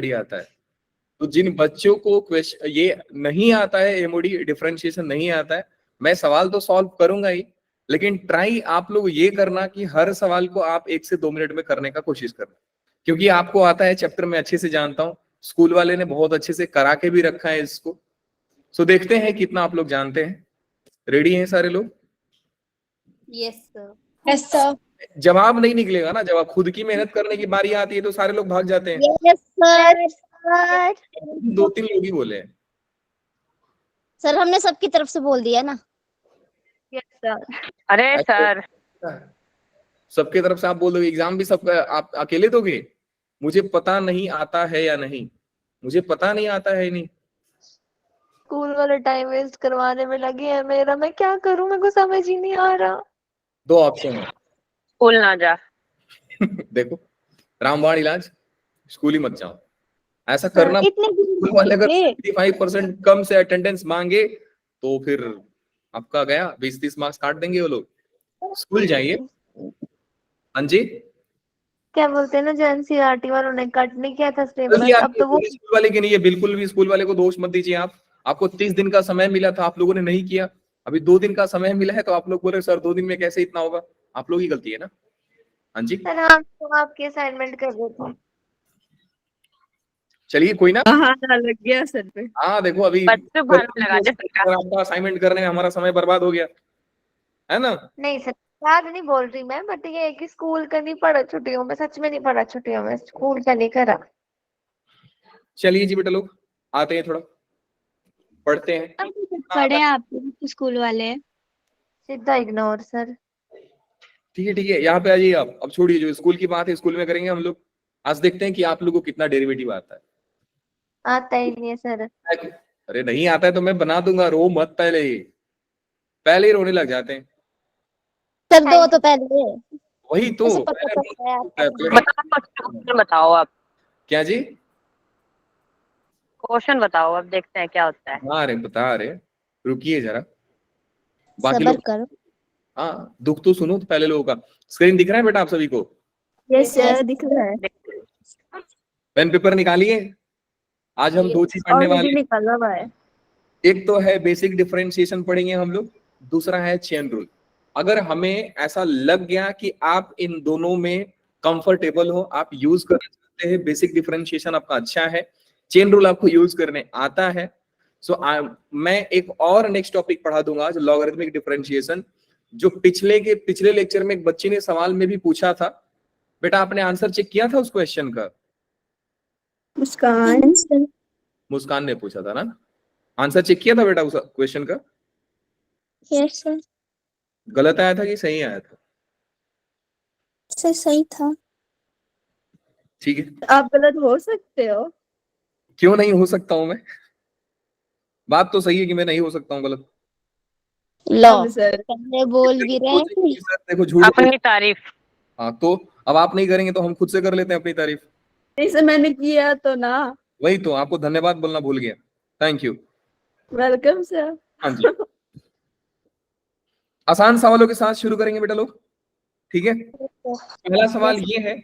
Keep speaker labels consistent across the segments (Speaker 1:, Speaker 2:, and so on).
Speaker 1: आता है। तो जिन बच्चों को क्वेश्चन ये नहीं आता है, एमओडी डिफरेंशिएशन नहीं आता है, मैं सवाल तो सॉल्व करूंगा ही, लेकिन ट्राई आप लोग ये करना कि हर सवाल को आप 1 से 2 मिनट में करने का कोशिश करना, क्योंकि आपको आता है चैप्टर में अच्छे से जानता हूं, स्कूल वाले ने बहुत अच्छे से करा के भी रखा है इसको। सो देखते हैं कितना आप लोग जानते हैं। रेडी हैं सारे लोग?
Speaker 2: Yes sir.
Speaker 3: Yes sir.
Speaker 1: जवाब नहीं निकलेगा ना, जब आप खुद की मेहनत करने की बारी आती है तो सारे लोग भाग जाते हैं।
Speaker 2: Yes sir.
Speaker 1: 2-3 लोग ही बोले हैं।
Speaker 2: सर हमने सबकी तरफ से बोल दिया ना।
Speaker 3: Yes sir. अरे सर,
Speaker 1: सबके तरफ से आप बोल दोगे, एग्जाम भी सबका आप अकेले दोगे? मुझे पता नहीं आता है या नहीं, मुझे पता नहीं आता है नहीं।
Speaker 3: स्कूल वाले टाइम वेस्ट करवाने में लगे हैं मेरा, मैं क्या करूं, मेरे को समझ ही नहीं आ रहा।
Speaker 1: 2 ऑप्शन है।
Speaker 3: स्कूल ना जा।
Speaker 1: देखो, रामबाण इलाज, स्कूल ही मत जाओ। ऐसा करना, स्कूल वाले अगर 55% कम से अटेंडेंस मांगे तो फिर आपका गया, 20-30 मार्क्स काट देंगे वो लोग। स्कूल जाइए। हाँ जी,
Speaker 3: क्या बोलते हैं ना, जो एनसीईआरटी वालों ने कट नहीं किया था
Speaker 1: गलती
Speaker 3: सिलेबस, अब
Speaker 1: आपकी
Speaker 3: तो वो
Speaker 1: पूरी स्कूल वाले की नहीं है, बिल्कुल भी स्कूल वाले को दोष मत दीजिए आप। आपको 30 दिन का समय मिला था, आप लोगों ने नहीं किया। अभी 2 दिन का समय मिला है तो आप लोग बोल रहे सर 2 दिन में कैसे इतना होगा? आप लोग ही गलती है ना। हाँ जी,
Speaker 3: सर हम तो आपकी असाइनमेंट कर रहे थे।
Speaker 1: चलिए कोई ना।
Speaker 4: बहाना लग गया सर पे।
Speaker 1: हाँ देखो, अभी
Speaker 3: बच्चों बहाना लगाते सरकार।
Speaker 1: आपका असाइनमेंट करने में हमारा समय बर्बाद हो गया है ना।
Speaker 3: नहीं सर, याद नहीं बोल रही मैं, बट ये है कि स्कूल का नहीं पढ़ा छुट्टियों में, सच में नहीं पढ़ा छुट्टियों में, स्कूल का नहीं करा।
Speaker 1: चलिए जी बेटा लोग, आते हैं थोड़ा पढ़ते हैं।
Speaker 4: पढ़े आप स्कूल वाले?
Speaker 3: सीधा इग्नोर सर।
Speaker 1: ठीक है ठीक है, यहाँ पे आ जाइए आप। अब छोड़िए, जो स्कूल की बात है स्कूल में करेंगे हम लोग। आज देखते हैं कि आप लोगों को कितना डेरिवेटिव आता है।
Speaker 3: आता ही नहीं है सर।
Speaker 1: अरे नहीं आता है तो मैं बना दूंगा, रो मत। पहले ही रोने लग जाते हैं।
Speaker 2: सर दो तो पहले
Speaker 1: वही तो
Speaker 2: उसे पता चलता है आपका।
Speaker 3: क्वेश्चन बताओ आप।
Speaker 1: क्या जी?
Speaker 3: क्वेश्चन बताओ, अब देखते हैं क्या होता है।
Speaker 1: बता रहे, रुकिए जरा। बाकी
Speaker 2: सबर
Speaker 1: लोग,
Speaker 2: करो।
Speaker 1: हाँ दुख तो सुनो तो पहले लोगों का। स्क्रीन दिख रहा है बेटा आप सभी को?
Speaker 4: यस सर, दिख रहा है।
Speaker 1: पेन पेपर निकालिए। आज हम 2 चीज पढ़ने वाले हैं।
Speaker 4: निकाला हुआ है।
Speaker 1: एक तो है बेसिक डिफरेंशिएशन पढ़ेंगे हम लोग, दूसरा है चेन रूल। अगर हमें ऐसा लग गया कि आप इन दोनों में कंफर्टेबल हो, आप यूज करना चाहते हैं, बेसिक डिफरेंशिएशन आपका अच्छा है, चेन रूल आपको यूज करने आता है, मैं एक और नेक्स्ट टॉपिक पढ़ा दूंगा जो लॉगरिथमिक डिफरेंशिएशन, जो पिछले लेक्चर में एक बच्ची ने सवाल में भी पूछा था। बेटा आपने आंसर चेक किया था उस क्वेश्चन का? मुस्कान ने पूछा था ना, आंसर चेक किया था बेटा उस क्वेश्चन का?
Speaker 2: Yes sir.
Speaker 1: गलत आया था कि सही आया था?
Speaker 2: सर सही था।
Speaker 1: ठीक है,
Speaker 4: आप गलत हो सकते हो।
Speaker 1: क्यों नहीं हो सकता हूं मैं? बात तो सही है कि मैं नहीं हो सकता हूँ गलत।
Speaker 2: लो
Speaker 4: सर
Speaker 2: पहले बोल भी रहे हैं।
Speaker 1: सर देखो झूठ
Speaker 3: अपनी तारीफ।
Speaker 1: हाँ तो अब आप नहीं करेंगे तो हम खुद से कर लेते हैं अपनी तारीफ।
Speaker 4: नहीं सर, मैंने किया तो ना।
Speaker 1: वही तो, आपको धन्यवाद बोलना भूल गया। Thank you.
Speaker 4: Welcome sir.
Speaker 1: हाँ जी, आसान सवालों के साथ शुरू करेंगे बेटा लोग, ठीक है। पहला सवाल ये है,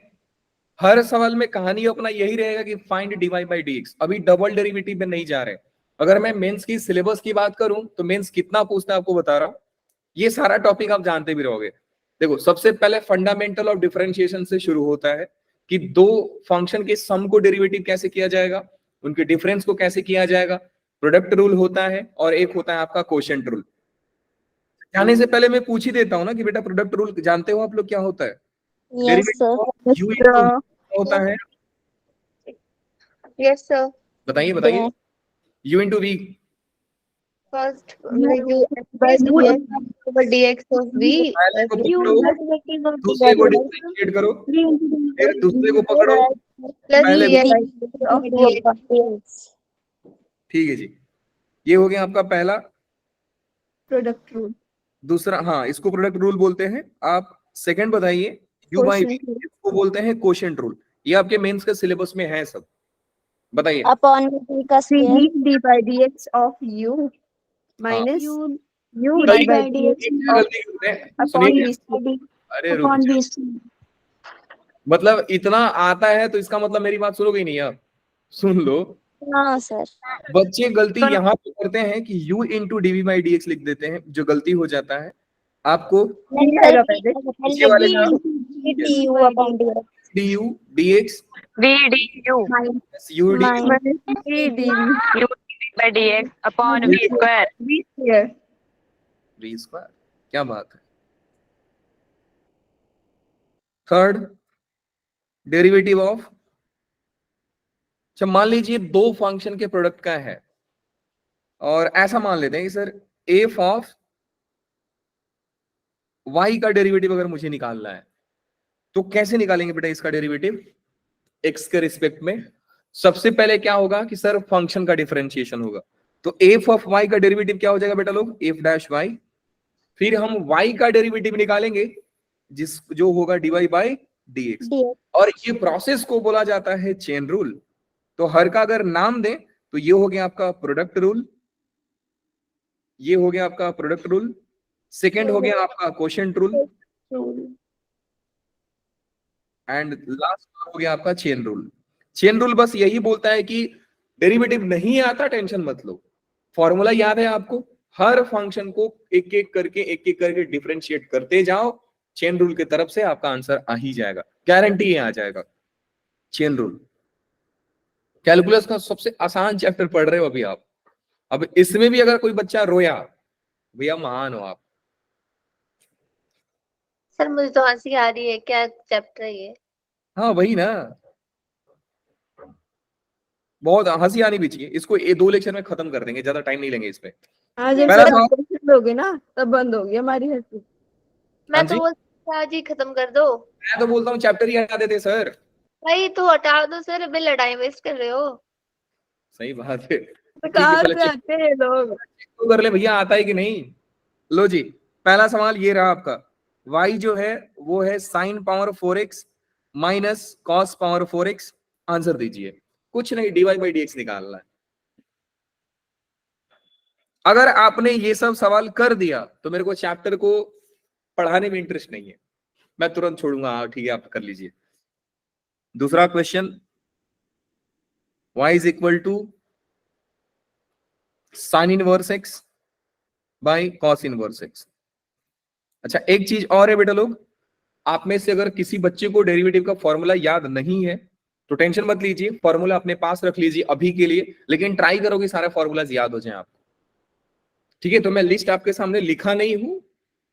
Speaker 1: हर सवाल में कहानी अपना यही रहेगा कि फाइंड dy बाई dx। अभी डबल डेरिवेटिव में नहीं जा रहे। अगर मैं मेंस की सिलेबस की बात करूं तो मेंस कितना पूछता है आपको बता रहा हूं, ये सारा टॉपिक आप जानते भी रहोगे। देखो सबसे पहले फंडामेंटल ऑफ डिफरेंशिएशन से शुरू होता है कि दो फंक्शन के सम को डेरिवेटिव कैसे किया जाएगा, उनके डिफरेंस को कैसे किया जाएगा, प्रोडक्ट रूल होता है, और एक होता है आपका कोशेंट रूल। जाने से पहले मैं पूछ ही देता हूं ना कि बेटा प्रोडक्ट रूल जानते हो आप लोग क्या होता है?
Speaker 2: Yes sir.
Speaker 1: Derivative of u into v होता है,
Speaker 3: यस सर।
Speaker 1: बताइए बताइए। u into v,
Speaker 3: first
Speaker 2: Yes.
Speaker 3: dx of v
Speaker 1: पहले को
Speaker 3: u
Speaker 1: पकड़ो, दूसरे को डिफरेंशिएट करो, फिर दूसरे को पकड़ो, पहले ठीक है जी। ये हो गया आपका पहला
Speaker 4: प्रोडक्ट रूल।
Speaker 1: दूसरा, हाँ इसको प्रोडक्ट रूल बोलते हैं। आप सेकंड बताइए। u बाई v, इसको बोलते हैं कोशेंट रूल। ये आपके मेंस के सिलेबस में है सब, बताइए।
Speaker 2: अपॉन v का square
Speaker 4: D by d x of you minus you
Speaker 1: कई
Speaker 4: डी बाई डी
Speaker 1: एक जगह गलती करते हैं, सुनिए। अरे रुक जाओ, मतलब इतना आता है तो इसका मतलब मेरी बात सुनोगे ही नहीं आप। सुन लो,
Speaker 2: हाँ सर।
Speaker 1: बच्चे गलती यहाँ पे करते हैं कि u into d v by d x लिख देते हैं, जो गलती हो जाता है। आपको
Speaker 4: नहीं आएगा पहले।
Speaker 1: नीचे वाले में आप
Speaker 2: D upon D
Speaker 1: D U D x
Speaker 5: VDU
Speaker 1: U D
Speaker 4: Minus CDV.
Speaker 5: U by dx upon V square.
Speaker 4: V square.
Speaker 1: V square. क्या बात है। थर्ड, डेरिवेटिव ऑफ, अच्छा मान लीजिए दो फंक्शन के प्रोडक्ट का है, और ऐसा मान लेते हैं कि सर एफ ऑफ वाई का डेरिवेटिव अगर मुझे निकालना है, तो कैसे निकालेंगे बेटा इसका डेरिवेटिव एक्स के रिस्पेक्ट में। सबसे पहले क्या होगा कि सर फंक्शन का डिफरेंशिएशन होगा, तो एफ ऑफ वाई का डेरिवेटिव क्या हो जाएगा बेटा लोग, एफ डैश वाई। फिर हम वाई का डेरिवेटिव निकालेंगे जो होगा डी बाई डी एक्स, और ये प्रोसेस को बोला जाता है चेन रूल। तो हर का अगर नाम दें तो ये हो गया आपका प्रोडक्ट रूल, ये हो गया आपका प्रोडक्ट रूल, सेकेंड हो गया आपका कोशेंट रूल, एंड लास्ट हो गया आपका चेन रूल। चेन रूल बस यही बोलता है कि डेरिवेटिव नहीं आता टेंशन मत लो, फॉर्मूला याद है आपको, हर फंक्शन को एक एक करके डिफरेंशिएट करते जाओ, चेन रूल की तरफ से आपका आंसर आ ही जाएगा, गारंटी आ जाएगा। चेन रूल कैलकुलस का सबसे आसान चैप्टर पढ़ रहे हो अभी आप, अब इसमें भी अगर कोई बच्चा रोया, भैया महान हो आप।
Speaker 3: सर मुझे तो हंसी आ रही है, क्या चैप्टर है ये?
Speaker 1: हाँ वही ना, बहुत हंसी आनी भी चाहिए। इसको ये 2 लेक्चर में खत्म कर देंगे, ज्यादा टाइम नहीं लेंगे इस पे।
Speaker 4: हाँ जब
Speaker 1: पहला
Speaker 4: सब
Speaker 1: सवाल-
Speaker 4: क्वेश्चन होगे ना तब बंद होगी हमारी हंसी।
Speaker 3: मैं
Speaker 1: हाँ
Speaker 3: तो
Speaker 1: जी?
Speaker 3: बोलती हूँ आज ही खत्म कर दो।
Speaker 1: मैं तो बोलता हूँ चैप्टर ही हटा देते सर।
Speaker 3: भाई तो हटा दो सर, अभी लड़ाई वेस्ट कर रहे हो।
Speaker 1: सही बात है,
Speaker 4: तो
Speaker 1: ठीक है
Speaker 4: कहाँ
Speaker 1: पहले
Speaker 4: से
Speaker 1: चेक
Speaker 4: आते हैं लोग?
Speaker 1: तो कर ले भैया आता है कि नहीं। लो जी, पहला सवाल ये रहा आपका, y जो है वो है sin power 4x minus cos power 4x। Answer दीजिए, कुछ नहीं dy बाई डी एक्स निकालना है। अगर आपने ये सब सवाल कर दिया तो मेरे को चैप्टर को पढ़ाने में इंटरेस्ट नहीं है, मैं तुरंत छोड़ूंगा। हाँ ठीक है आप कर लीजिए। दूसरा question, y is equal to sine inverse x by cos inverse x। अच्छा एक चीज और है बेटा लोग, आप में से अगर किसी बच्चे को डेरिवेटिव का फॉर्मूला याद नहीं है तो टेंशन मत लीजिए, फॉर्मूला अपने पास रख लीजिए अभी के लिए, लेकिन ट्राई करो कि सारे फॉर्मूलाज याद हो जाएं आपको। ठीक है, तो मैं लिस्ट आपके सामने लिखा नहीं हूं,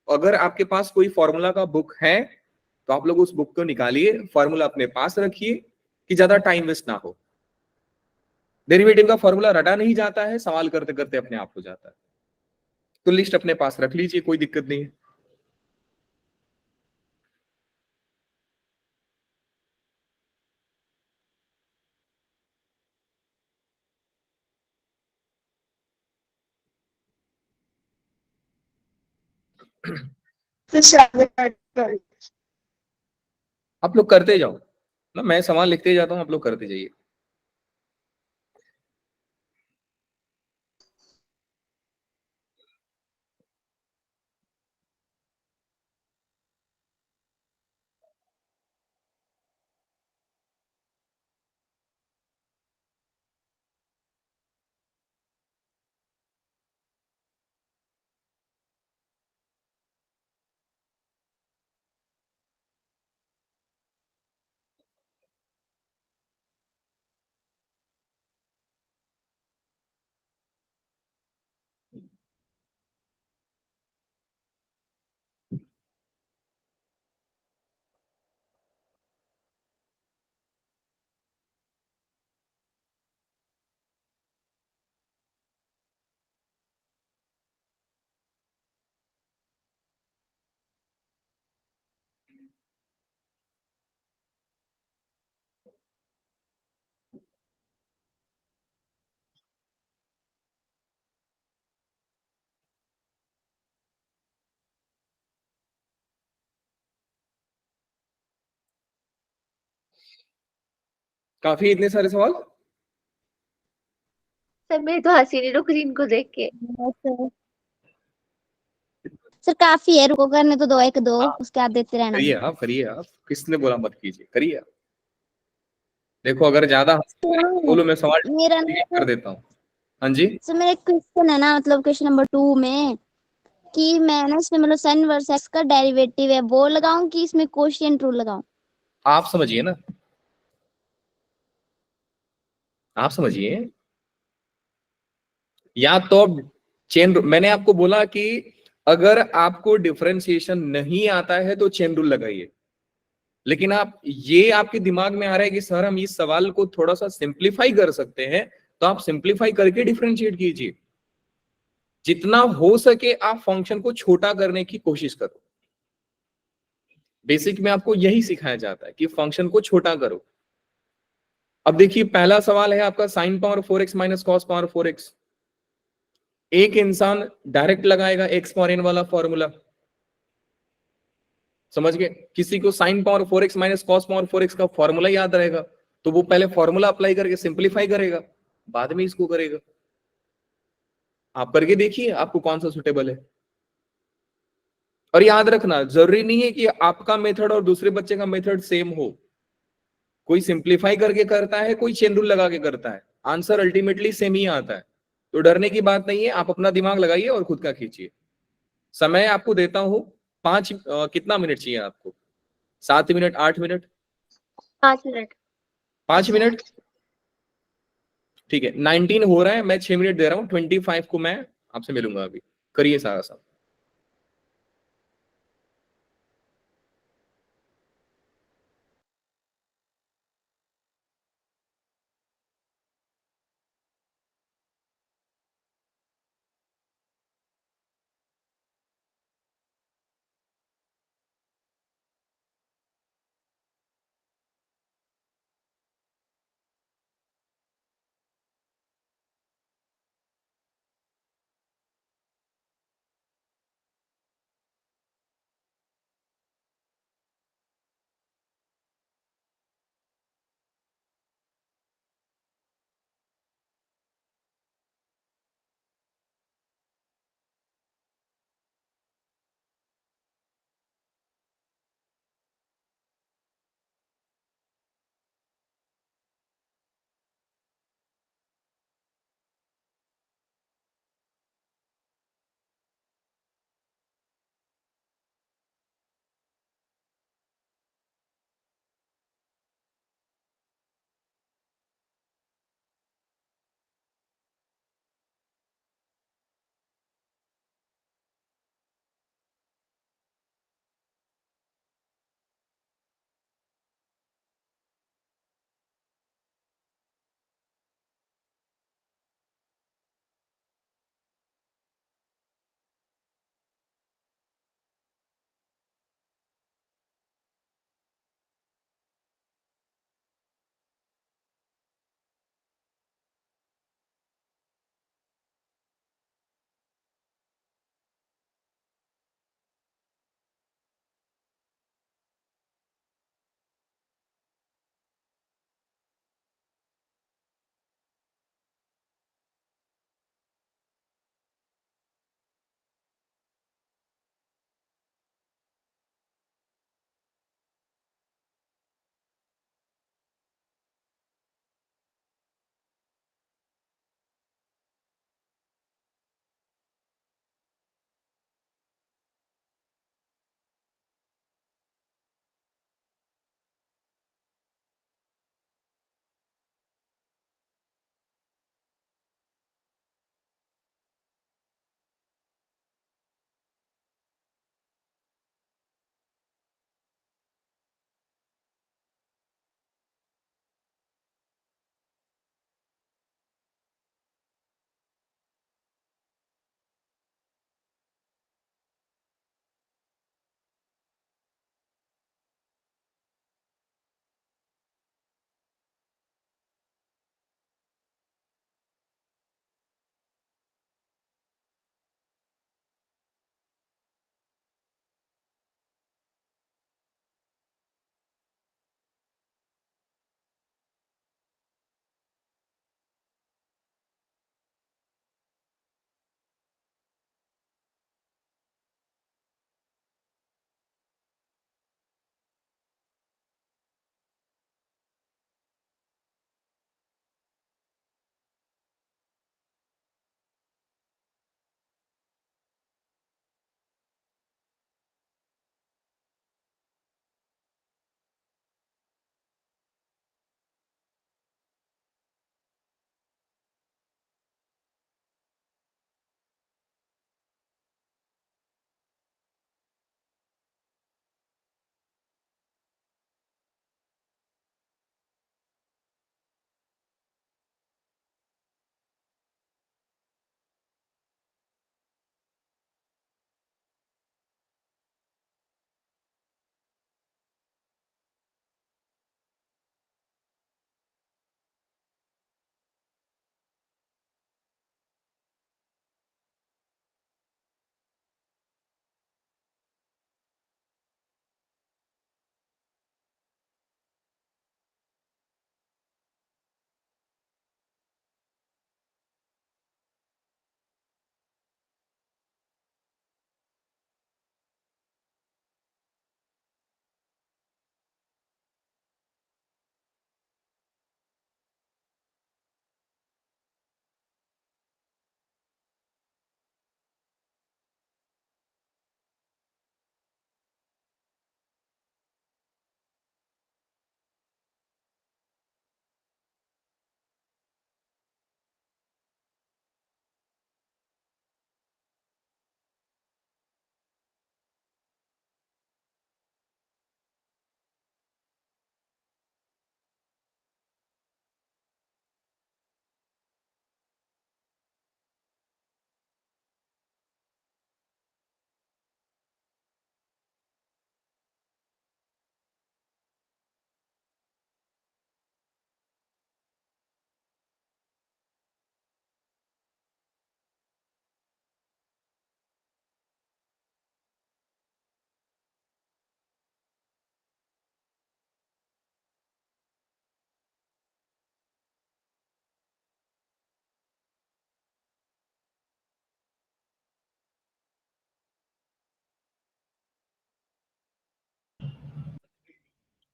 Speaker 1: अगर आपके पास कोई फॉर्मूला का बुक है तो आप लोग उस बुक को निकालिए, फॉर्मूला अपने पास रखिए कि ज्यादा टाइम वेस्ट ना हो। डेरिवेटिव का फॉर्मूला रटा नहीं जाता है, सवाल करते करते अपने आप हो जाता है। तो लिस्ट अपने पास रख लीजिए, कोई दिक्कत नहीं है। आप लोग करते जाओ ना, मैं सवाल लिखते जाता हूं, आप लोग करते जाइए। काफी इतने सारे सवाल।
Speaker 3: सर मेरी तो हंसी नहीं रुक रही इनको देख के।
Speaker 2: सर काफी है, रुको करने तो दो, एक दो उसके बाद देते रहना।
Speaker 1: करिए आप, किसने बोला मत कीजिए, करिए आप। देखो अगर ज्यादा बोलो मैं सवाल
Speaker 2: मेरा
Speaker 1: कर देता हूँ। हाँ जी,
Speaker 2: सर मेरा क्वेश्चन है ना, मतलब क्वेश्चन नंबर 2 में कि मैं ना इसमें मतलब साइन वर्सेस का डेरिवेटिव है वो लगाऊं कि इसमें कोशिएंट रूल लगाऊं?
Speaker 1: आप समझिए ना, आप समझिए। या तो चेन, मैंने आपको बोला कि अगर आपको डिफरेंशिएशन नहीं आता है तो चेन रूल लगाइए, लेकिन आप ये आपके दिमाग में आ रहा है कि सर हम इस सवाल को थोड़ा सा सिंप्लीफाई कर सकते हैं, तो आप सिंप्लीफाई करके डिफरेंशिएट कीजिए। जितना हो सके आप फंक्शन को छोटा करने की कोशिश करो। बेसिक में आपको यही सिखाया जाता है कि फंक्शन को छोटा करो। अब देखिए पहला सवाल है आपका sign power 4x minus cos power 4x। एक इंसान डायरेक्ट लगाएगा एक्स पावर एन वाला फॉर्मूला, समझ गए? किसी को sign power 4x minus cos power 4x का फॉर्मूला याद रहेगा, तो वो पहले फॉर्मूला अप्लाई करके सिंप्लीफाई करेगा, बाद में इसको करेगा। आप करके देखिए आपको कौन सा सुटेबल है। और याद रखना जरूरी नहीं है कि आपका मेथड और दूसरे बच्चे का मेथड सेम हो। कोई सिंप्लीफाई करके करता है, कोई चेन रूल लगा के करता है, आंसर अल्टीमेटली सेम ही आता है। तो डरने की बात नहीं है, आप अपना दिमाग लगाइए और खुद का खींचिए। समय आपको देता हूं 5, कितना मिनट चाहिए आपको? 7 मिनट, 8 मिनट?
Speaker 3: 5 मिनट।
Speaker 1: 5 मिनट, ठीक है। 19 हो रहा है, मैं 6 मिनट दे रहा हूँ, 25 को मैं आपसे मिलूंगा अभी। करिए सारा सब।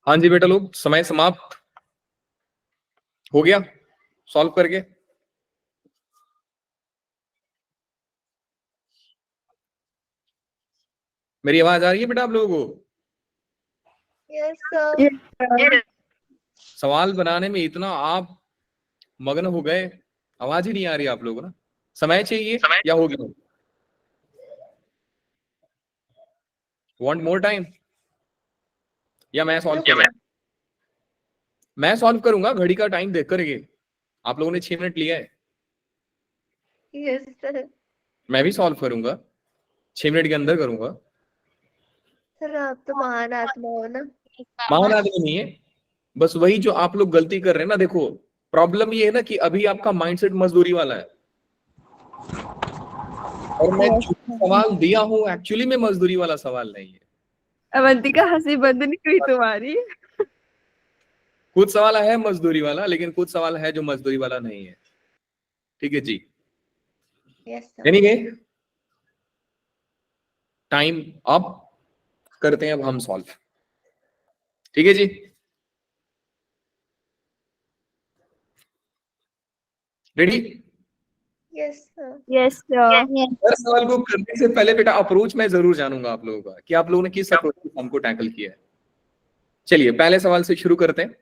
Speaker 1: हाँ जी बेटा लोग, समय समाप्त हो गया सॉल्व करके। मेरी आवाज आ रही है बेटा आप लोगों को?
Speaker 3: Yes sir.
Speaker 4: Yes, sir.
Speaker 1: सवाल बनाने में इतना आप मग्न हो गए, आवाज ही नहीं आ रही आप लोगों को ना। समय चाहिए या हो गया? वांट मोर टाइम या मैं सॉल्व करूं? मैं सॉल्व करूंगा, घड़ी का टाइम देख करके। आप लोगों ने 6 मिनट लिया है,
Speaker 3: यस सर।
Speaker 1: मैं भी सॉल्व करूंगा, 6 मिनट के अंदर करूंगा।
Speaker 3: सर आप तो महान आत्मा हो ना।
Speaker 1: महान आदमी नहीं है, बस वही जो आप लोग गलती कर रहे हैं ना। देखो प्रॉब्लम ये है ना कि अभी आपका माइंडसेट मजदूरी वाला है, और मैं जो सवाल दिया हूं एक्चुअली में मजदूरी वाला सवाल नहीं है।
Speaker 4: अवंतिका हंसी बंद नहीं हुई तुम्हारी।
Speaker 1: कुछ सवाल है मजदूरी वाला, लेकिन कुछ सवाल है जो मजदूरी वाला नहीं है। ठीक है जी।
Speaker 3: Yes sir.
Speaker 1: Anyway, time up करते हैं अब हम सॉल्व। ठीक है जी। Ready?
Speaker 3: Yes sir.
Speaker 4: Yes, sir.
Speaker 1: हर सवाल को करने से पहले बेटा अप्रोच मैं जरूर जानूंगा आप लोगों का कि आप लोगों ने किस अप्रोच से हमको टैकल किया है। चलिए पहले सवाल से शुरू करते हैं।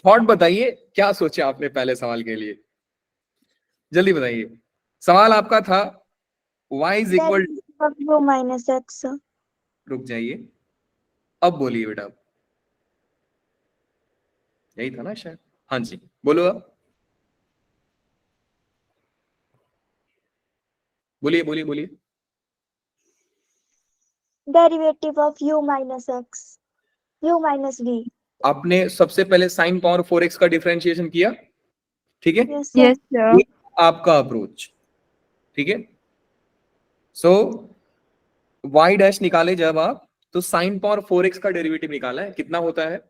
Speaker 1: थॉट बताइए, क्या सोचा आपने पहले सवाल के लिए? जल्दी बताइए। सवाल आपका था y इज इक्वल,
Speaker 2: वो माइनस एक्स।
Speaker 1: रुक जाइए, अब बोलिए बेटा। यही था ना शायद? हाँ जी बोलो, अब बोलिए बोलिए बोलिए।
Speaker 2: Derivative of u minus x, u minus v।
Speaker 1: आपने सबसे पहले साइन पावर 4x का डिफरेंशिएशन किया, ठीक है?
Speaker 2: Yes
Speaker 4: Yes, sir.
Speaker 1: ये आपका अप्रोच, ठीक है? सो y डैश निकाले जब आप, तो साइन पावर 4x का डेरिवेटिव निकाला है, कितना होता है?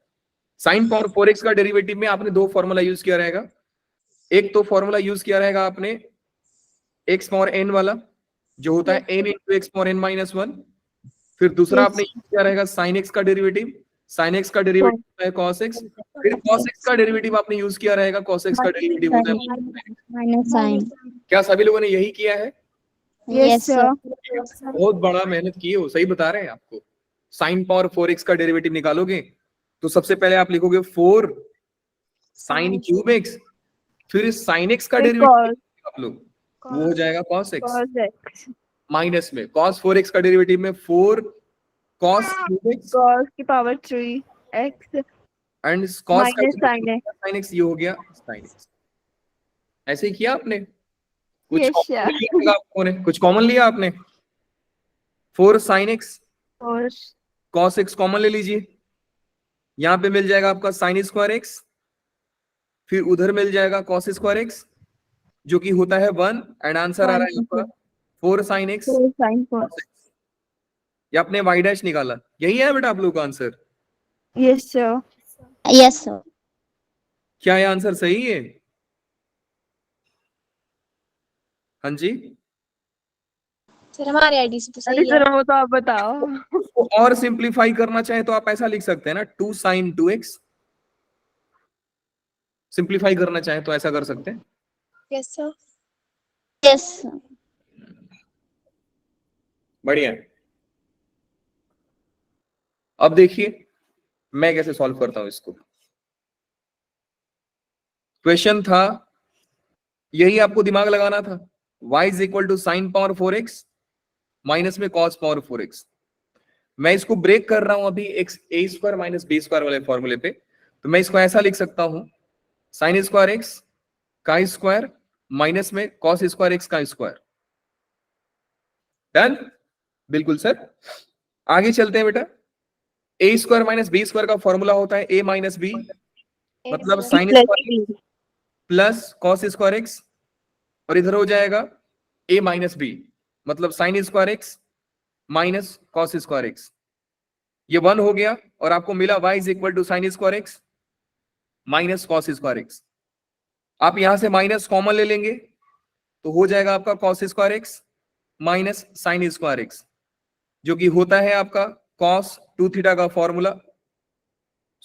Speaker 1: साइन पावर 4x का डेरिवेटिव में आपने दो फॉर्मूला यूज किया रहेगा। एक तो फॉर्मूला यूज किया रहेगा आपने x पावर n वाला, जो होता है n into x power n minus 1। फिर दूसरा
Speaker 4: Yes.
Speaker 1: आपने यूज किया रहेगा साइन x का डेरिवेटिव, साइन x का डेरिवेटिव होता है cos x। फिर cos x का डेरिवेटिव आपने यूज किया रहेगा, cos x का डेरिवेटिव होता है
Speaker 2: माइनस साइन।
Speaker 1: क्या सभी लोगों ने यही किया है?
Speaker 4: Yes, sir.
Speaker 1: बहुत बड़ा मेहनत किए हो, सही बता रहे हैं आपको। साइन पावर 4x का डेरिवेटिव निकालोगे तो सबसे पहले आप लिखोगे 4 साइन क्यूब x, फिर साइन x का
Speaker 4: Cos.
Speaker 1: डेरिवेटिव आप लोग, वो हो जाएगा cos x,
Speaker 4: Cos x.
Speaker 1: Minus में cos 4x का डेरिवेटिव में 4 cos क्यूब x
Speaker 4: Cos की पावर 3 x
Speaker 1: एंड cos का
Speaker 4: minus sin x.
Speaker 1: sin x, ये हो गया sin x। ऐसे ही किया आपने? कुछ
Speaker 4: Yes,
Speaker 1: कॉमन
Speaker 4: sir.
Speaker 1: लिया होगा आपने, कुछ कॉमन लिया आपने। 4 sin x
Speaker 4: और
Speaker 1: cos x कॉमन ले लीजिए, यहां पे मिल जाएगा आपका sin स्क्वायर x, फिर उधर मिल जाएगा cos स्क्वायर x जो कि होता है 1, एंड आंसर आ रहा है आपका 4 sin x।
Speaker 4: 4 sin 4.
Speaker 1: ये आपने y डैश निकाला, यही है बेटा आप लोगों का answer?
Speaker 4: Yes, sir.
Speaker 2: Yes sir.
Speaker 1: क्या ये आंसर सही है? हाँ जी।
Speaker 2: सर हमारे आईडी से तो
Speaker 4: अरे
Speaker 2: सही है।
Speaker 4: सर वो तो आप बताओ।
Speaker 1: तो और सिंप्लीफाई करना चाहे तो आप ऐसा लिख सकते हैं ना, 2 sin 2x। सिंप्लीफाई करना चाहे तो ऐसा कर सकते हैं।
Speaker 2: Yes sir. यस।
Speaker 1: बढ़िया। अब देखिए मैं कैसे सॉल्व करता हूं इसको। क्वेश्चन था, यही आपको दिमाग लगाना था, y is equal to sine power 4x minus में cos पावर 4x। मैं इसको ब्रेक कर रहा हूं अभी x a square minus b square वाले फॉर्मूले पे, तो मैं इसको ऐसा लिख सकता हूं, साइन स्क्वायर एक्स का स्क्वायर माइनस में cos स्क्वायर एक्स का स्क्वायर। डन? बिल्कुल सर। आगे चलते हैं बेटा। A square minus b square का फॉर्मूला होता है ए माइनस बी, मतलब sine square plus cos square x, और इधर हो जाएगा a माइनस बी, मतलब sine square x minus cos square x. ये 1 हो गया, और आपको मिला y is equal to sine square x minus cos square x. आप यहां से माइनस कॉमन ले लेंगे तो हो जाएगा आपका cos square x minus sign square x, जो कि होता है आपका cos 2 थीटा का फॉर्मूला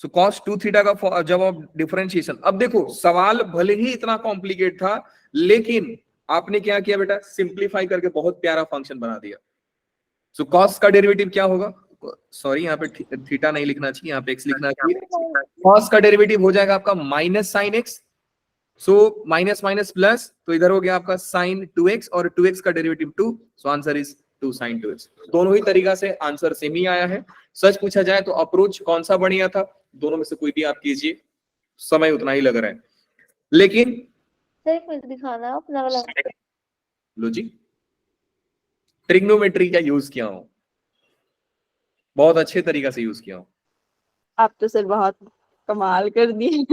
Speaker 1: सो cos 2 थीटा का जब आप डिफरेंशिएशन, अब देखो सवाल भले ही इतना कॉम्प्लिकेट था, लेकिन आपने क्या किया बेटा, सिंप्लीफाई करके बहुत प्यारा फंक्शन बना दिया। सो cos का डेरिवेटिव क्या होगा, सॉरी यहाँ पे थीटा नहीं लिखना चाहिए, यहाँ पे x लिखना चाहिए। cos का डेरिवेटिव हो जाएगा आपका minus sine x, so minus minus plus, तो इधर हो गया आपका साइन 2x और 2x का derivative 2, so answer is 2 sin 2x। दोनों ही तरीका से आंसर सेम ही आया है। सच पूछा जाए तो अप्रोच कौन सा बढ़िया था, दोनों में से कोई भी आप कीजिए, समय उतना ही लग रहा है। लेकिन
Speaker 3: सर एक मिनट दिखाना अपना वाला।
Speaker 1: लो जी, ट्रिग्नोमेट्री का यूज किया हूं, बहुत अच्छे तरीका से यूज किया हूं।
Speaker 4: आप तो सर बहुत कमाल कर दिए।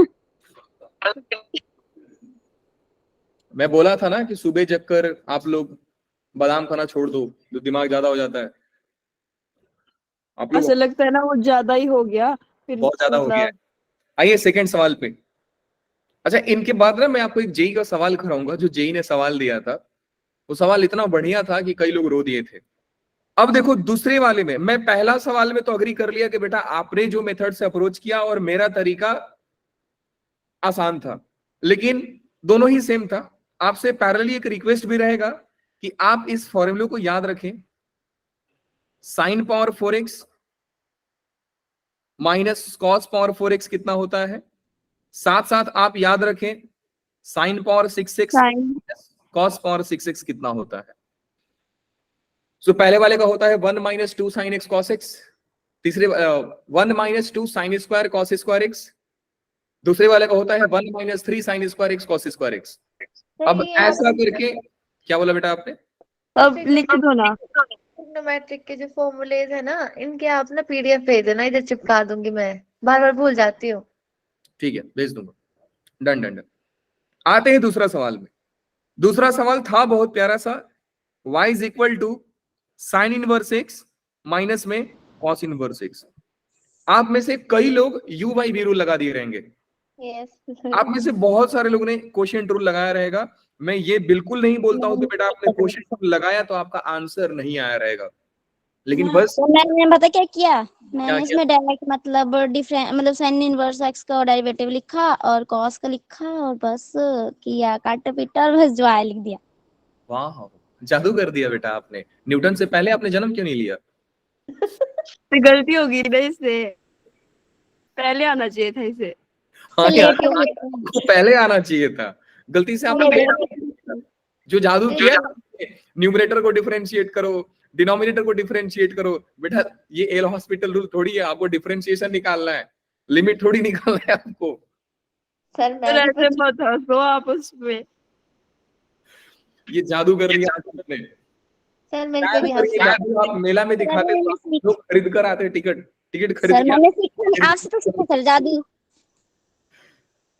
Speaker 1: मैं बोला था ना कि सुबह जगकर आप लोग बादाम खाना छोड़ दो, तो दिमाग ज्यादा हो जाता है। आप लोग
Speaker 4: ऐसा लगता है ना वो ज्यादा ही हो गया फिर,
Speaker 1: बहुत ज्यादा हो गया है। आइए सेकंड सवाल पे। अच्छा, इनके बाद ना मैं आपको एक जेई का सवाल कराऊंगा, जो जेई ने सवाल दिया था, वो सवाल इतना बढ़िया था कि कई लोग रो दिए थे। अब देखो दूसरे वाले में, मैं पहला सवाल में तो अग्री कर लिया कि बेटा आपने जो मेथड से अप्रोच किया और मेरा तरीका आसान था, लेकिन दोनों ही सेम था। आपसे पैरेलली एक रिक्वेस्ट भी रहेगा कि आप इस फॉर्मूले को याद रखें, sign power 4x minus cos power 4x कितना होता है, साथ साथ आप याद रखें sine power 6x cos power 6x कितना होता है। सो पहले वाले का होता है 1 minus 2 sine x cos x, तीसरे 1 minus 2 sine square cos square x, दूसरे वाले का होता है 1 minus 3 sign square x cos square x. अब ऐसा करके, क्या बोला बेटा आपने?
Speaker 4: अब लिख दो ना।
Speaker 3: ट्रिग्नोमेट्रिक के जो फॉर्मूलेज है ना, इनके आप ना पीडीएफ भेज देना, इधर चिपका दूंगी, मैं बार बार भूल जाती हूँ।
Speaker 1: ठीक है, भेज दूंगा। Done done done. आते हैं दूसरा सवाल में। दूसरा सवाल था बहुत प्यारा सा, y is equal to sine inverse x minus में कॉस इनवर्स एक्स। आप में से कई लोग u बाई v रूल लगा दिए रहेंगे,
Speaker 3: यस
Speaker 1: आप में से बहुत सारे लोगों ने क्वोशिएंट रूल लगाया रहेगा। मैं ये बिल्कुल नहीं बोलता हूं कि बेटा आपने क्वोशिएंट रूल लगाया तो आपका आंसर नहीं आया रहेगा, लेकिन बस
Speaker 2: तो मैंने पता क्या किया, मैंने
Speaker 1: क्या?
Speaker 2: इसमें डायरेक्ट मतलब डिफरेंट मतलब साइन इनवर्स एक्स का डेरिवेटिव लिखा और कॉस का लिखा और बस किया काट पीटा और बस जो आया लिख दिया।
Speaker 1: वाह, जादू कर दिया बेटा आपने। न्यूटन से पहले आपने जन्म क्यों नहीं लिया?
Speaker 4: तो गलती होगी ना, इससे पहले आना चाहिए था इसे।
Speaker 1: हाँ
Speaker 2: लेट
Speaker 1: यार,
Speaker 2: हो गया।
Speaker 1: आपको पहले आना चाहिए था, गलती से आपने जो जादू किया, न्यूमरेटर को डिफरेंशिएट करो, डिनोमिनेटर को डिफरेंशिएट करो। बेटा ये एल हॉस्पिटल रूल थोड़ी है, आपको डिफरेंशिएशन निकालना है, लिमिट थोड़ी निकालना है आपको।
Speaker 3: सर
Speaker 4: पर ऐसे मत हंसो आप उसमें।
Speaker 1: ये जादू कर दिया आपने।
Speaker 3: सर मेरे पे भी हंस
Speaker 1: आप मेला में दिखाते तो लोग खरीद कर आते, टिकट टिकट खरीद
Speaker 2: सर
Speaker 1: के
Speaker 2: मैंने सीखा, आपसे तो सीखा सर जादू।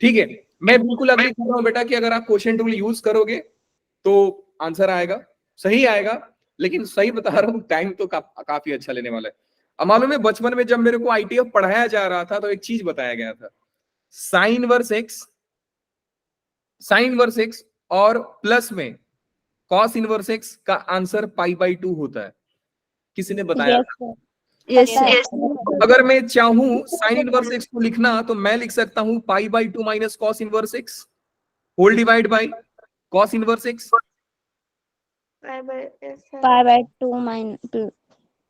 Speaker 1: ठीक है, मैं बिल्कुल अग्री कर रहा हूं बेटा कि अगर आप क्वोशिएंट रूल यूज करोगे तो आंसर आएगा, सही आएगा। लेकिन सही बता रहा हूं, टाइम तो काफी अच्छा लेने वाला है। अब मालूम है बचपन में जब मेरे को आईटीएफ पढ़ाया जा रहा था तो एक चीज बताया गया था, साइन इनवर्स एक्स और प्लस में कॉस इनवर्स एक्स का आंसर पाई बाई 2 होता है। किसी ने बताया?
Speaker 2: यस
Speaker 1: अगर मैं चाहूं साइन इनवर्स एक्स को लिखना तो मैं लिख सकता हूं pi by 2 minus cos inverse x whole divide by cos inverse x.
Speaker 2: Pi by 2 minus.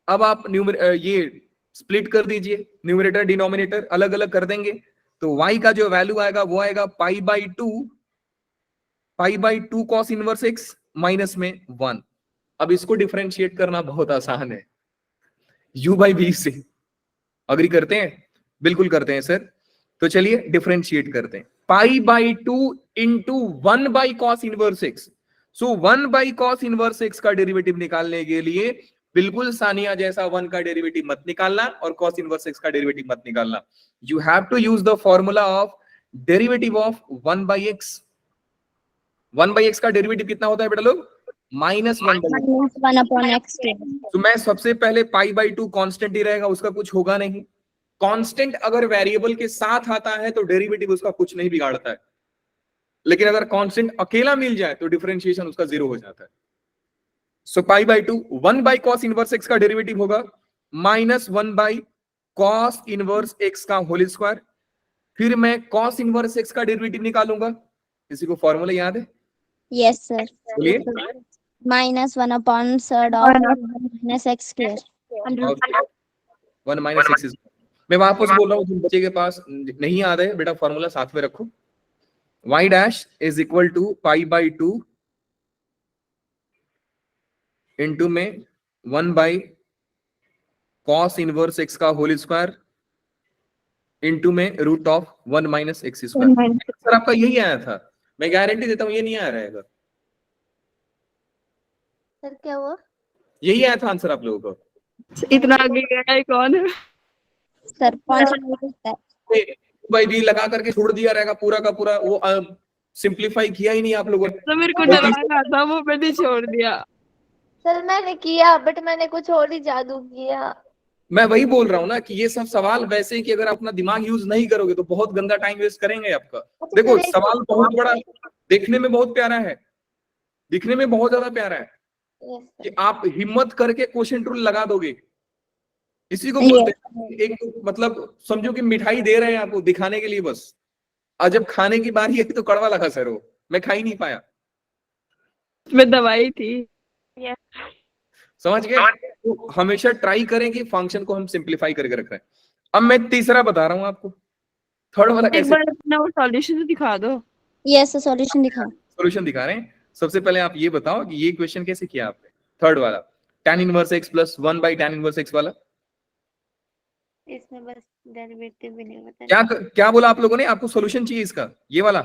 Speaker 1: अब आप ये स्प्लिट कर दीजिए, न्यूमरेटर डिनोमिनेटर अलग अलग कर देंगे, तो y का जो वैल्यू आएगा वो आएगा पाई by 2 cos inverse x minus में 1। अब इसको डिफरेंशिएट करना बहुत आसान है, u बाई v से। अग्री करते हैं? बिल्कुल करते हैं सर। तो चलिए डिफरेंशिएट करते हैं, पाई by 2 into 1 by cos inverse x. So 1 by cos inverse x का डेरिवेटिव निकालने के लिए बिल्कुल सानिया जैसा 1 का डेरिवेटिव मत निकालना और कॉस इनवर्स एक्स का डेरिवेटिव मत निकालना। You have to use the formula of derivative of 1 by x. 1 by x का डेरिवेटिव कितना होता है बेटा लोग? Minus 1 by.
Speaker 2: 1 upon x.
Speaker 1: तो मैं सबसे पहले पाई बाई 2 कांस्टेंट ही रहेगा, उसका कुछ होगा नहीं। कांस्टेंट अगर वेरिएबल के साथ आता है तो डेरिवेटिव उसका कुछ नहीं बिगाड़ता है, लेकिन अगर कांस्टेंट अकेला मिल जाए तो डिफरेंशिएशन उसका 0 हो जाता है। So pi by 2 1 by cos inverse x का डेरिवेटिव होगा minus 1 by cos inverse x का होल स्क्वायर, फिर मैं cos इनवर्स x का डेरिवेटिव निकालूंगा। किसी को फॉर्मूला याद है?
Speaker 2: Yes sir.
Speaker 1: बोलिए।
Speaker 2: -1/3 of -x²।
Speaker 1: 1 minus x. मैं वापस बोल रहा हूँ, जिन बच्चे के पास नहीं याद है बेटा फॉर्मूला साथ में रखो। y dash is equal to π/2 into में 1/cos इनवर्स x का होल स्क्वायर इंटू में √1 माइनस एक्स स्क्वायर। सर आपका यही आया था, मैं गारंटी देता हूँ ये नहीं आया रहेगा।
Speaker 2: सर क्या हुआ?
Speaker 1: यही आया था आंसर आप लोगों को।
Speaker 4: इतना आगे गया है कौन?
Speaker 2: सर 5 है।
Speaker 1: भाई डी लगा करके छोड़ दिया रहेगा पूरा का पूरा, वो सिंप्लीफाई किया ही नहीं आप लोगों ने।
Speaker 4: तो मेरे को डराना था, वो मैंने छोड़ दिया।
Speaker 3: सर मैंने किया, बट मैंने कुछ और ही जादू किया।
Speaker 1: मैं वही बोल रहा हूँ ना कि ये सब सवाल वैसे ही कि अगर आप अपना दिमाग यूज नहीं करोगे तो बहुत गंदा टाइम वेस्ट करेंगे आपका। देखो सवाल बहुत बड़ा, देखने में बहुत प्यारा है, दिखने में बहुत ज्यादा प्यारा है
Speaker 3: Yes,
Speaker 1: कि
Speaker 3: sir.
Speaker 1: आप हिम्मत करके क्वेश्चन रूल लगा दोगे। इसी को बोलते हैं एक मतलब समझो कि मिठाई दे रहे हैं आपको दिखाने के लिए बस, और जब खाने की बारी है तो कड़वा लगा सर, वो मैं खा ही नहीं पाया।
Speaker 4: मैं दवाई थी।
Speaker 1: समझ गए? तो हमेशा ट्राई करें कि फंक्शन को हम सिंप्लीफाई करके रख रहे हैं। अब मैं तीसरा बता रहा हूं आपको, थर्ड वाला
Speaker 4: एक
Speaker 1: कैसे
Speaker 4: बार अपना वो सॉल्यूशन तो दिखा दो।
Speaker 2: यस सॉल्यूशन दिखाओ।
Speaker 1: सॉल्यूशन दिखा रहे हैं। सबसे पहले आप ये बताओ कि ये क्वेश्चन कैसे किया आपने, थर्ड वाला tan inverse x plus 1/tan inverse x वाला।
Speaker 3: इसमें बस डेरिवेटिव भी नहीं बता।
Speaker 1: क्या क्या बोला आप लोगों ने? आपको सॉल्यूशन चाहिए इसका, ये वाला?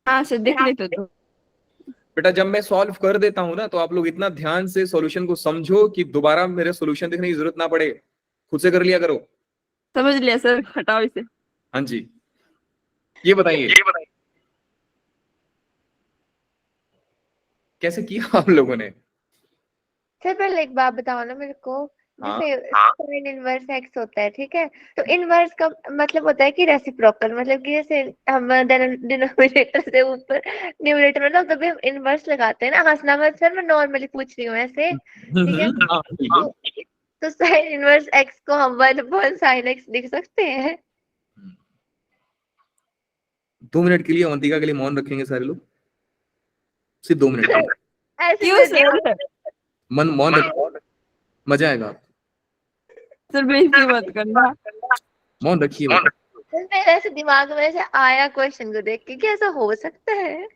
Speaker 4: हाँ सर देख लेते तो।
Speaker 1: बेटा जब मैं सॉल्व कर देता हूं ना तो आप लोग इतना ध्यान से सॉल्यूशन को समझो कि दोबारा मेरे सॉल्यूशन देखने की जरूरत ना पड़े, खुद से कर लिया करो।
Speaker 4: समझ लिया सर, हटाओ इसे।
Speaker 1: हाँ जी, ये बताइए कैसे किया आप लोगों ने?
Speaker 3: सर पहले एक बात बताओ ना मेरे को,
Speaker 1: हाँ।
Speaker 3: जैसे sin इनवर्स x होता है, ठीक है, तो इनवर्स का मतलब होता है कि रेसिप्रोकल, मतलब कि जैसे हम डिनोमिनेटर से ऊपर न्यूमरेटर में ना, तभी हम इनवर्स लगाते हैं ना। हंसना मत सर, मैं नॉर्मली पूछ रही हूँ ऐसे, ठीक है।
Speaker 1: हाँ, बिल्कुल।
Speaker 3: तो sin इनवर्स x को हम 1/sin x लिख सकते हैं।
Speaker 1: 2 मिनट के लिए अवंतिका के लिए मौन रखेंगे सारे लोग, सिर्फ 2 मिनट।
Speaker 3: ऐसे
Speaker 4: क्यों
Speaker 3: मैं
Speaker 4: सर?
Speaker 1: मन मौन रखो, मजा आएगा।
Speaker 4: सर बेइज्जती मत करना।
Speaker 1: मौन रखिए बेटा।
Speaker 3: मेरे ऐसे दिमाग में ऐसे आया क्वेश्चन को देख के कि ऐसा हो सकता है।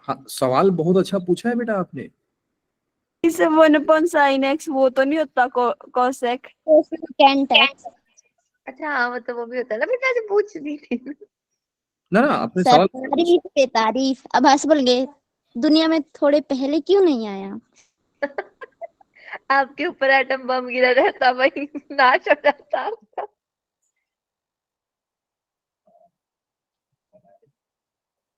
Speaker 1: हाँ, सवाल बहुत अच्छा पूछा है बेटा आपने।
Speaker 4: इसे 1/sin x वो तो नहीं होता cos x।
Speaker 2: tan x।
Speaker 3: अच्छा हाँ, मतलब वो भी होता है ना, फिर मैं ऐसे पूछ रही थी।
Speaker 1: ना ना आपने
Speaker 2: सर
Speaker 1: सवाल
Speaker 2: तारीफ पे तारीफ। अब हंस बोल गए, दुनिया में थोड़े पहले क्यों नहीं आया?
Speaker 3: आपके ऊपर एटम बम गिरा रहता भाई, नाश हो जाता आपका।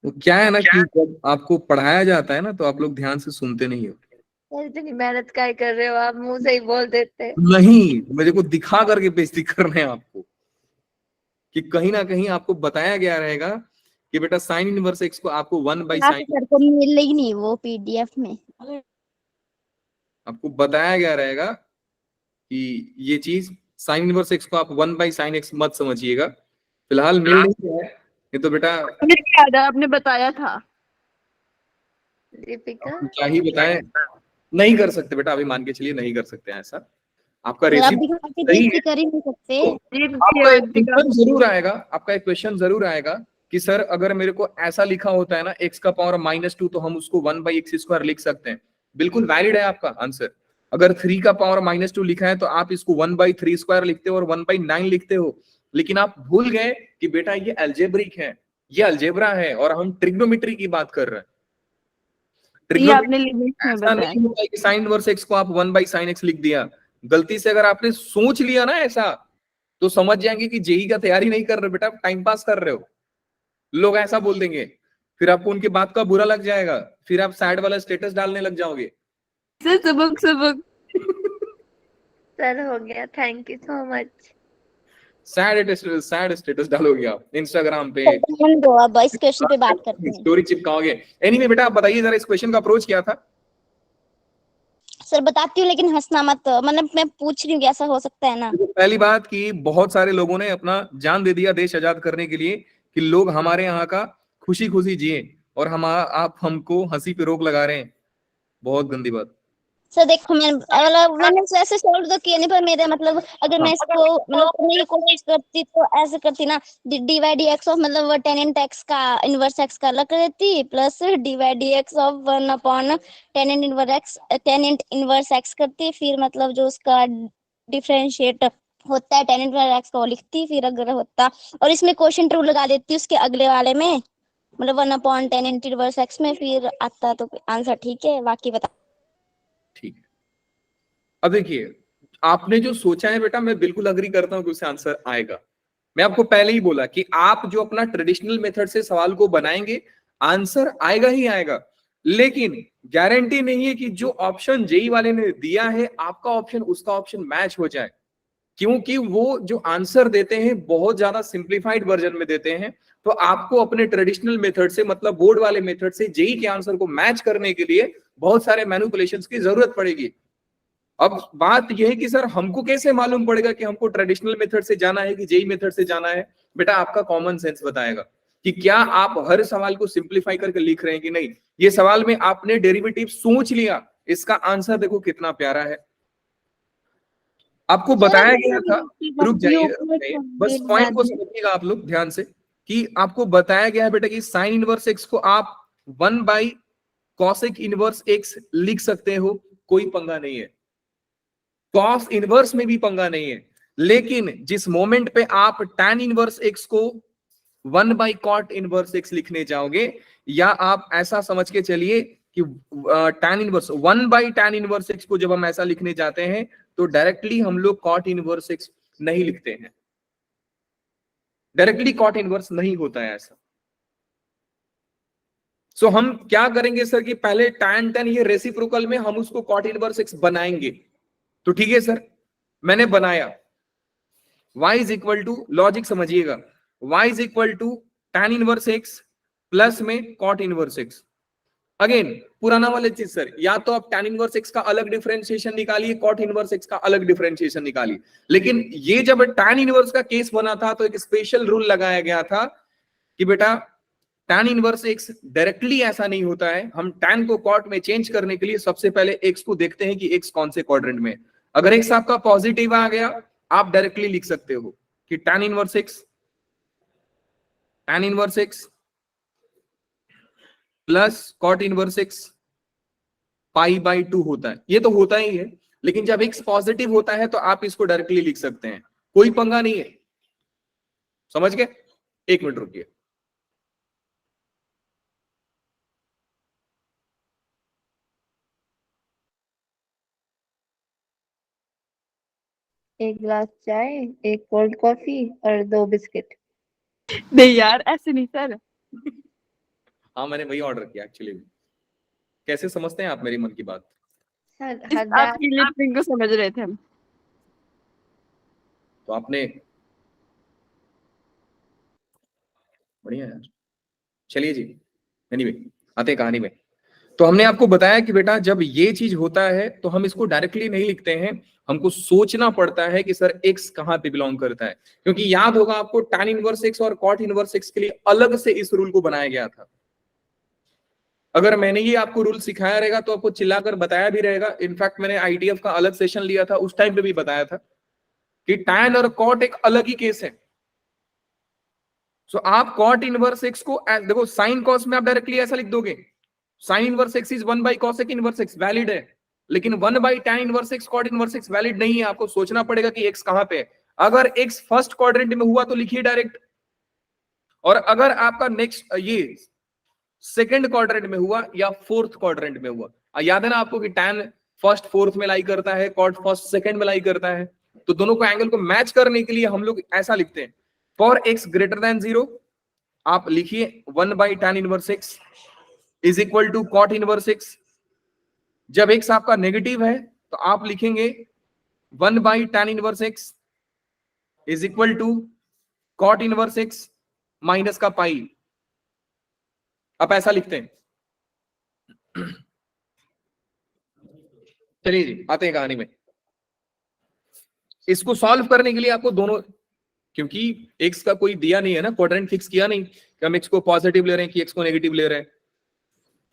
Speaker 1: तो क्या है ना कि जब आपको पढ़ाया जाता है ना तो आप लोग ध्यान से सुनते नहीं हो।
Speaker 3: यार इतनी मेहनत काय कर रहे हो आप, मुंह से ही बोल देते।
Speaker 1: नहीं, मेरे को दिखा करके बेइज्जती कर रहे हैं आपको, कि कहीं ना कहीं आपको बताया गया रहेगा कि बेटा साइन इनवर्स एक्स को आपको 1/sin,
Speaker 2: सर को मिल ही नहीं वो पीडीएफ में।
Speaker 1: आपको बताया गया रहेगा कि ये चीज साइन इनवर्स एक्स को आप 1/sin x मत समझिएगा। फिलहाल मिल नहीं रहा है, ये तो बेटा
Speaker 4: मुझे याद है आपने बताया था।
Speaker 3: दीपिका
Speaker 1: क्या ही बताएं, नहीं कर सकते बेटा, अभी मान के चलिए नहीं कर सकते हैं ऐसा। आपका
Speaker 2: सर आप
Speaker 1: रेसिपी
Speaker 2: दिखा के
Speaker 1: सही
Speaker 2: बेइज्जती
Speaker 1: है,
Speaker 2: कर ही नहीं सकते।
Speaker 1: आपका एक क्वेश्चन जरूर आएगा, आपका एक क्वेश्चन जरूर आएगा कि सर अगर मेरे को ऐसा लिखा होता है ना x का पावर -2 तो हम उसको 1/x² लिख सकते हैं। बिल्कुल वैलिड है आपका आंसर। अगर 3 का पावर -2 लिखा है तो आप इसको 1/3² लिखते हो और 1/9 लिखते हो, लेकिन आप भूल गए कि बेटा ये अलजेब्रिक है, ये अलजेब्रा है और हम ट्रिग्नोमेट्री की बात कर रहे हैं।
Speaker 4: ये आपने लिमिट में
Speaker 1: ऐसा
Speaker 4: बताया।
Speaker 1: नहीं होता कि साइन इनवर्स x को आप 1/sin x लिख दिया। गलती से अगर आपने सोच लिया ना ऐसा तो समझ जाएंगे कि जेई का तैयारी नहीं कर रहे बेटा, आप टाइम पास कर रहे हो। लोग ऐसा बोल देंगे, फिर आपको उनकी बात का बुरा लग जाएगा, फिर आप सैड वाला स्टेटस डालने लग जाओगे।
Speaker 4: सर सबक सबक।
Speaker 3: सर हो गया, thank you so much.
Speaker 1: Sad status डालोगे आप इंस्टाग्राम पे,
Speaker 2: ध्यान दो, अब इस क्वेश्चन पे बात करते हैं।
Speaker 1: स्टोरी चिपकाओगे। एनीवे बेटा आप बताइए जरा इस क्वेश्चन का अप्रोच क्या था?
Speaker 2: सर बताती हूँ लेकिन हंसना मत, मतलब मैं पूछ रही हूँ कि ऐसा हो सकता है ना।
Speaker 1: तो पहली बात कि बहुत सारे लोगों ने अपना जान दे दिया देश आजाद करने के लिए कि लोग हमारे यहाँ का खुशी खुशी जिए, और हम आप हमको हंसी पे रोक लगा रहे हैं। बहुत गंदी बात।
Speaker 2: सर देखो मैंने ऐसे सॉल्व तो किया नहीं, पर मेरे मतलब अगर मैं
Speaker 1: हाँ,
Speaker 2: इसको मतलब करने की कोशिश करती तो ऐसे करती ना, d by d x of मतलब वो टेनेंट एक्स का इनवर्स एक्स का अलग कर देती, plus d by d x of 1 upon tangent inverse x करती, फिर मतलब जो उसका डिफरेंशिएट होता है टेनेंट इनवर्स एक्स का वो लिखती, फिर अगर होता और इसमें क्वेश्चन ट्रू लगा देती उसके अगले वाले में, मतलब 1 अपॉन टेनेंट इनवर्स एक्स में, फिर आता तो आंसर ठीक है, बाकी बता।
Speaker 1: ठीक है। अब देखिए, आपने जो सोचा है बेटा, मैं बिल्कुल अग्री करता हूं कि उससे आंसर आएगा। मैं आपको पहले ही बोला कि आप जो अपना ट्रेडिशनल मेथड से सवाल को बनाएंगे, आंसर आएगा ही आएगा, लेकिन गारंटी नहीं है कि जो ऑप्शन जेई वाले ने दिया है आपका ऑप्शन उसका ऑप्शन मैच हो जाए, क्योंकि वो जो आंसर देते हैं बहुत ज्यादा सिंप्लीफाइड वर्जन में देते हैं। तो आपको अपने ट्रेडिशनल मेथड से, मतलब बोर्ड वाले मेथड से जेई के आंसर को मैच करने के लिए बहुत सारे मैनिपुलेशंस की जरूरत पड़ेगी। अब बात यह है कि सर हमको कैसे मालूम पड़ेगा कि हमको ट्रेडिशनल मेथड से जाना है कि जेई मेथड से जाना है? बेटा आपका कॉमन सेंस बताएगा कि क्या आप हर सवाल को सिंप्लीफाई करके लिख रहे हैं कि नहीं। ये सवाल में आपने डेरिवेटिव सोच लिया, इसका आंसर देखो कितना प्यारा है। आपको बताया गया था, रुक जाइए बस पॉइंट को समझिएगा आप लोग ध्यान से, कि आपको बताया गया है बेटा कि साइन इनवर्स एक्स को आप 1/cosec इनवर्स एक्स लिख सकते हो, कोई पंगा नहीं है। कॉस इनवर्स में भी पंगा नहीं है, लेकिन जिस मोमेंट पे आप tan इनवर्स एक्स को 1/cot इनवर्स एक्स लिखने जाओगे, या आप ऐसा समझ के चलिए कि tan inverse 1/tan inverse x को जब हम ऐसा लिखने जाते हैं तो डायरेक्टली हम लोग cot इनवर्स एक्स नहीं लिखते हैं, डायरेक्टली cot इनवर्स नहीं होता है ऐसा। सो हम क्या करेंगे सर कि पहले tan ये रेसिप्रोकल में हम उसको cot इनवर्स एक्स बनाएंगे। तो ठीक है सर, मैंने बनाया y is equal to, logic समझिएगा, y is equal to tan inverse x plus में cot इनवर्स एक्स। अगेन पुराना वाले चीज सर, या तो आप tan इनवर्स एक्स का अलग डिफरेंशिएशन निकालिए, cot इनवर्स एक्स का अलग डिफरेंशिएशन निकालिए। लेकिन ये जब tan इनवर्स का केस बना था तो एक स्पेशल रूल लगाया गया था कि बेटा tan इनवर्स एक्स डायरेक्टली ऐसा नहीं होता है, हम tan को cot में चेंज करने के लिए सबसे पहले x को देखते हैं कि x कौन से क्वाड्रेंट में। अगर x आपका पॉजिटिव आ गया, आप डायरेक्टली लिख सकते हो कि tan inverse x plus cot inverse x π/2 होता है। ये तो होता ही है, लेकिन जब x पॉजिटिव होता है तो आप इसको डायरेक्टली लिख सकते हैं, कोई पंगा नहीं है। समझ गए? एक मिनट रुकिए।
Speaker 3: एक गिलास चाय, एक कोल्ड कॉफी और 2 बिस्किट।
Speaker 4: नहीं यार ऐसे नहीं सर।
Speaker 1: हाँ मैंने वही ऑर्डर किया एक्चुअली। कैसे समझते हैं आप मेरी मन की बात?
Speaker 3: सर
Speaker 4: आपकी लिपसिंग को समझ रहे थे हम।
Speaker 1: तो आपने, बढ़िया यार, चलिए जी। एनीवे आते हैं कहानी में। तो हमने आपको बताया कि बेटा जब ये चीज होता है तो हम इसको डायरेक्टली नहीं लिखते हैं, हमको सोचना पड़ता है कि सर x कहां पे बिलोंग करता है, क्योंकि याद होगा आपको tan इनवर्स x और cot इनवर्स x के लिए अलग से इस रूल को बनाया गया था। अगर मैंने ये आपको रूल सिखाया रहेगा तो आपको चिल्लाकर बताया भी रहेगा। इनफैक्ट मैंने ITF का अलग सेशन लिया था, उस टाइम पे भी बताया था कि tan और cot एक अलग ही केस है। सो आप cot इनवर्स x को देखो, साइन कॉस में आप डायरेक्टली ऐसा लिख दोगे, sign inverse x is 1/cosec inverse x, valid है, लेकिन 1/tan inverse x cot inverse x valid नहीं है। आपको सोचना पड़ेगा कि x कहां पे है। अगर x फर्स्ट क्वाड्रेंट में हुआ तो लिखिए डायरेक्ट, और अगर आपका नेक्स्ट ये सेकंड क्वाड्रेंट में हुआ या फोर्थ क्वाड्रेंट में हुआ, याद है ना आपको कि tan फर्स्ट फोर्थ में लाई करता है, cot फर्स्ट सेकंड में लाई करता है, तो दोनों को एंगल को मैच करने के लिए हम लोग ऐसा लिखते हैं। फॉर x ग्रेटर देन 0 आप लिखिए 1/tan inverse x is equal to cot inverse x। जब x आपका नेगेटिव है तो आप लिखेंगे 1/tan inverse x is equal to cot inverse x minus का पाई। आप ऐसा लिखते हैं। चलिए जी आते हैं कहानी में। इसको सॉल्व करने के लिए आपको दोनों, क्योंकि एक्स का कोई दिया नहीं है ना, क्वाड्रेंट फिक्स किया नहीं कि हम एक्स को पॉजिटिव ले रहे हैं कि एक्स को नेगेटिव ले रहे हैं,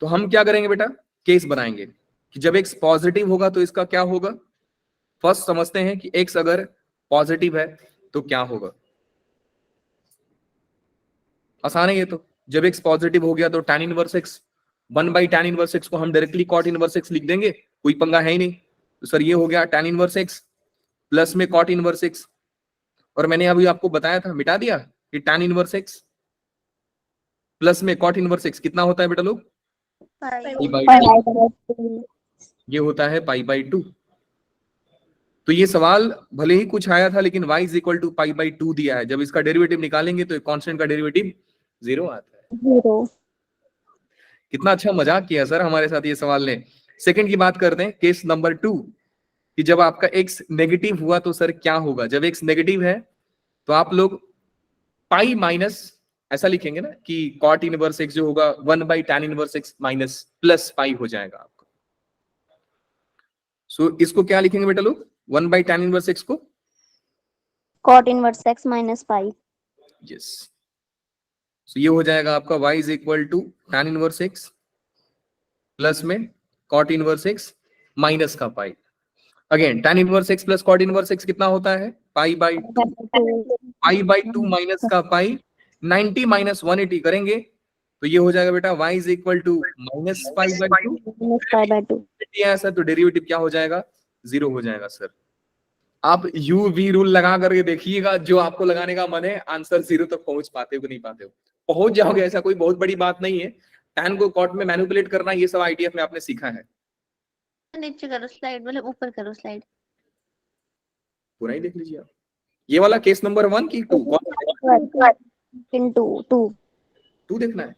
Speaker 1: तो हम क्या करेंगे बेटा, केस बनाएंगे कि जब एक्स पॉजिटिव होगा तो इसका क्या होगा। फर्स्ट समझते हैं कि एक्स अगर पॉजिटिव है तो क्या होगा। आसान है ये तो। जब एक्स पॉजिटिव हो गया तो tan inverse x, 1/tan inverse x को हम डायरेक्टली cot इनवर्स एक्स लिख देंगे, कोई पंगा है ही नहीं। तो सर ये हो गया tan इनवर्स एक्स प्लस में cot इनवर्स एक्स, और मैंने अभी आपको बताया था, मिटा दिया कि tan इनवर्स एक्स प्लस में cot इनवर्स एक्स कितना होता है बेटा लोग, pi/2। ये होता है pi/2। तो ये सवाल भले ही कुछ आया था लेकिन y = pi/2 दिया है। जब इसका डेरिवेटिव निकालेंगे तो कांस्टेंट का डेरिवेटिव 0 आता है।
Speaker 2: 0।
Speaker 1: कितना अच्छा मजाक किया सर हमारे साथ ये सवाल ने। सेकंड की बात करते हैं, केस नंबर 2, कि जब आपका x नेगेटिव हुआ तो सर क्या होगा। जब x नेगेटिव है तो आप लोग पाई माइनस ऐसा लिखेंगे ना कि cot इनवर्स x जो होगा 1/tan inverse x minus plus pi हो जाएगा आपका। सो इसको क्या लिखेंगे बेटा लोग, 1/tan इनवर्स x को
Speaker 2: cot inverse x minus pi.
Speaker 1: Yes. So ये हो जाएगा आपका y = tan inverse x plus में cot इनवर्स x माइनस का pi. Again tan inverse x plus cot inverse x कितना होता है, pi/2 माइनस का पाई, 90 माइनस 180 करेंगे तो ये हो जाएगा बेटा y = माइनस pi/2 ऐसा, तो डेरिवेटिव क्या हो जाएगा, 0 हो जाएगा। सर आप u v रूल लगा करके देखिएगा, जो आपको लगाने का मन है, आंसर 0 तक पहुंच पाते हो कि नहीं पाते हो, पहुंच जाओगे, ऐसा कोई बहुत बड़ी बात नहीं है। tan को cot में मैनिपुलेट करना ये सब ITF में आपने सीखा है।
Speaker 3: नीचे करो स्लाइड, मतलब ऊपर करो स्लाइड,
Speaker 1: पूरा ही देख लीजिए आप। ये वाला केस नंबर 1 की 2
Speaker 2: into 2
Speaker 1: 2 देखना है।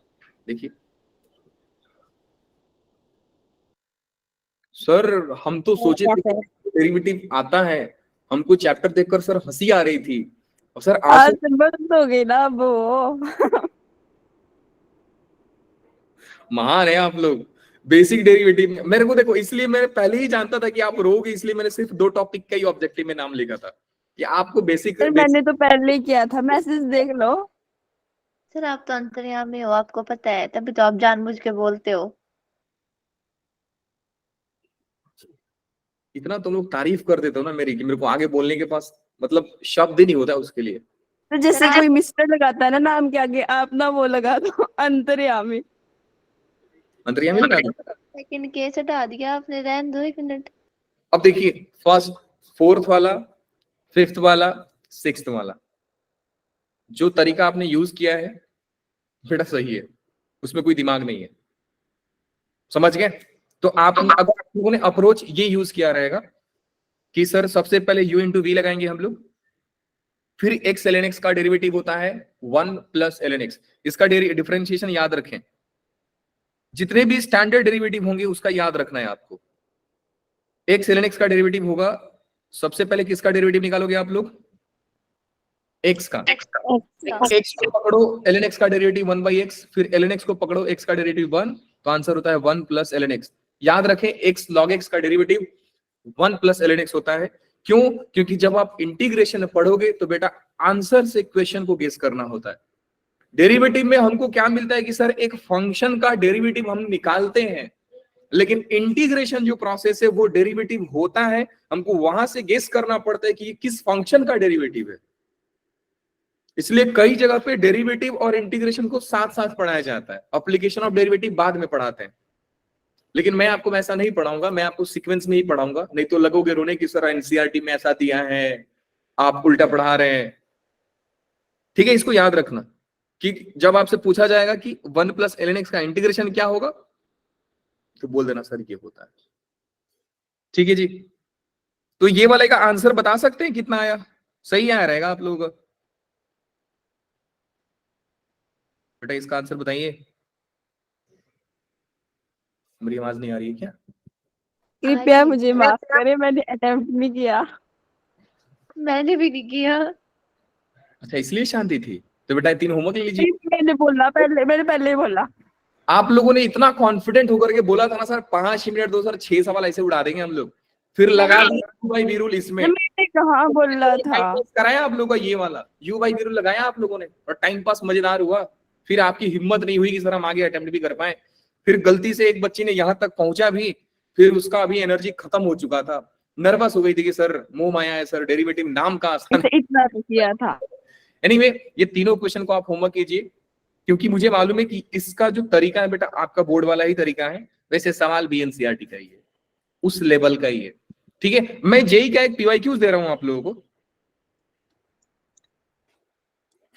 Speaker 1: देखिए सर हम तो सोचे थे डेरिवेटिव आता है, हमको चैप्टर देखकर सर हंसी आ रही थी, और सर
Speaker 4: आज बंद हो गई ना वो।
Speaker 1: महान है आप लोग। बेसिक डेरिवेटिव मेरे को देखो, इसलिए मैं पहले ही जानता था कि आप रोगे, इसलिए मैंने सिर्फ 2 टॉपिक का ही ऑब्जेक्टिव में नाम लिखा था कि आपको बेसिक।
Speaker 4: मैंने तो पहले ही किया था, मैसेज देख लो।
Speaker 3: सर आप तो अंतर्यामी हो, आपको पता है, तभी तो आप जानबूझ के बोलते हो।
Speaker 1: इतना तुम लोग तारीफ कर देते हो ना मेरी कि मेरे को आगे बोलने के पास मतलब शब्द ही नहीं होता उसके लिए।
Speaker 4: तो जैसे कोई मिस्टर लगाता है ना नाम के आगे, आप ना वो लगा दो, अंतर्यामी।
Speaker 1: अंतर्यामी लगा दो।
Speaker 3: सेकंड केस हटा दिया आपने, रहने दो 1 मिनट।
Speaker 1: अब देखिए, फर्स्ट, फोर्थ वाला, फिफ्थ वाला, सिक्स्थ वाला, जो तरीका आपने यूज किया है बेटा सही है, उसमें कोई दिमाग नहीं है, समझ गए। तो आप अगर आप लोगों ने अप्रोच ये यूज किया रहेगा कि सर सबसे पहले u इंटू वी लगाएंगे हम लोग, फिर x ln x का डेरिवेटिव होता है 1 + ln x। इसका डिफरेंशिएशन याद रखें, जितने भी स्टैंडर्ड डेरिवेटिव होंगे उसका याद रखना है आपको। x ln x का डेरिवेटिव होगा, सबसे पहले किसका डेरिवेटिव निकालोगे आप लोग, x का। x को पकड़ो, ln x का डेरिवेटिव 1/x, फिर ln x को पकड़ो, x का डेरिवेटिव 1, तो आंसर होता है 1 + ln x। याद रखें x log x का डेरिवेटिव 1 + ln x होता है। क्यों? क्योंकि जब आप इंटीग्रेशन पढ़ोगे तो बेटा आंसर से क्वेश्चन को गेस करना होता है। डेरिवेटिव में हमको क्या मिलता है कि सर एक फंक्शन का डेरिवेटिव हम निकालते हैं, लेकिन इंटीग्रेशन जो प्रोसेस है वो डेरिवेटिव होता है, हमको वहां से गेस करना पड़ता है कि ये किस फंक्शन का डेरिवेटिव है। इसलिए कई जगह पे डेरिवेटिव और इंटीग्रेशन को साथ साथ पढ़ाया जाता है, एप्लीकेशन ऑफ डेरिवेटिव बाद में पढ़ाते हैं, लेकिन मैं आपको ऐसा नहीं पढ़ाऊंगा, मैं आपको सीक्वेंस में ही पढ़ाऊंगा, नहीं तो लगोगे रोने की सर एनसीईआरटी में ऐसा दिया है, आप उल्टा पढ़ा रहे हैं। ठीक है, इसको याद रखना कि जब आपसे पूछा जाएगा कि 1 + ln x का इंटीग्रेशन क्या होगा, तो बोल देना सर ये होता है। ठीक है जी, तो ये वाले का आंसर बता सकते हैं कितना आया, सही आया रहेगा आप लोगों का। बेटा इसका आंसर बताइए, मेरी आवाज नहीं आ रही है क्या?
Speaker 4: कृपया मुझे माफ करें, मैंने अटेम्प्ट नहीं किया।
Speaker 3: मैंने भी नहीं किया।
Speaker 1: अच्छा इसलिए शांति थी, तो बेटा 3 होमवर्क ले लीजिए।
Speaker 4: मैंने पहले ही बोला।
Speaker 1: आप लोगों ने इतना कॉन्फिडेंट होकर के बोला था ना सर 5 मिनट दो सर, 6 सवाल ऐसे उड़ा देंगे हम लोग, फिर लगा दिया u by v रूल इसमें,
Speaker 4: मैंने कहाँ बोला था।
Speaker 1: टाइम पास कराया आप लोगों का ये वाला u by v रूल लगाया आप लोगों ने और टाइम पास मजेदार हुआ। फिर आपकी हिम्मत नहीं हुई कि सर हम आगे अटेम्प्ट भी कर पाए। फिर गलती से एक बच्ची ने यहाँ तक पहुंचा भी, फिर उसका अभी एनर्जी खत्म हो चुका था, नर्वस हो गई थी कि सर मोह माया है सर, डेरिवेटिव नाम का आसान।
Speaker 4: इतना तो किया था।
Speaker 1: एनीवे ये तीनों क्वेश्चन को आप होमवर्क कीजिए, क्योंकि मुझे मालूम है कि इसका जो तरीका है बेटा आपका बोर्ड वाला ही तरीका है, वैसे सवाल भी एनसीईआरटी का ही है, उस लेवल का ही है। ठीक है, मैं जेई का एक पीवाईक्यूज दे रहा हूं आप लोगों को,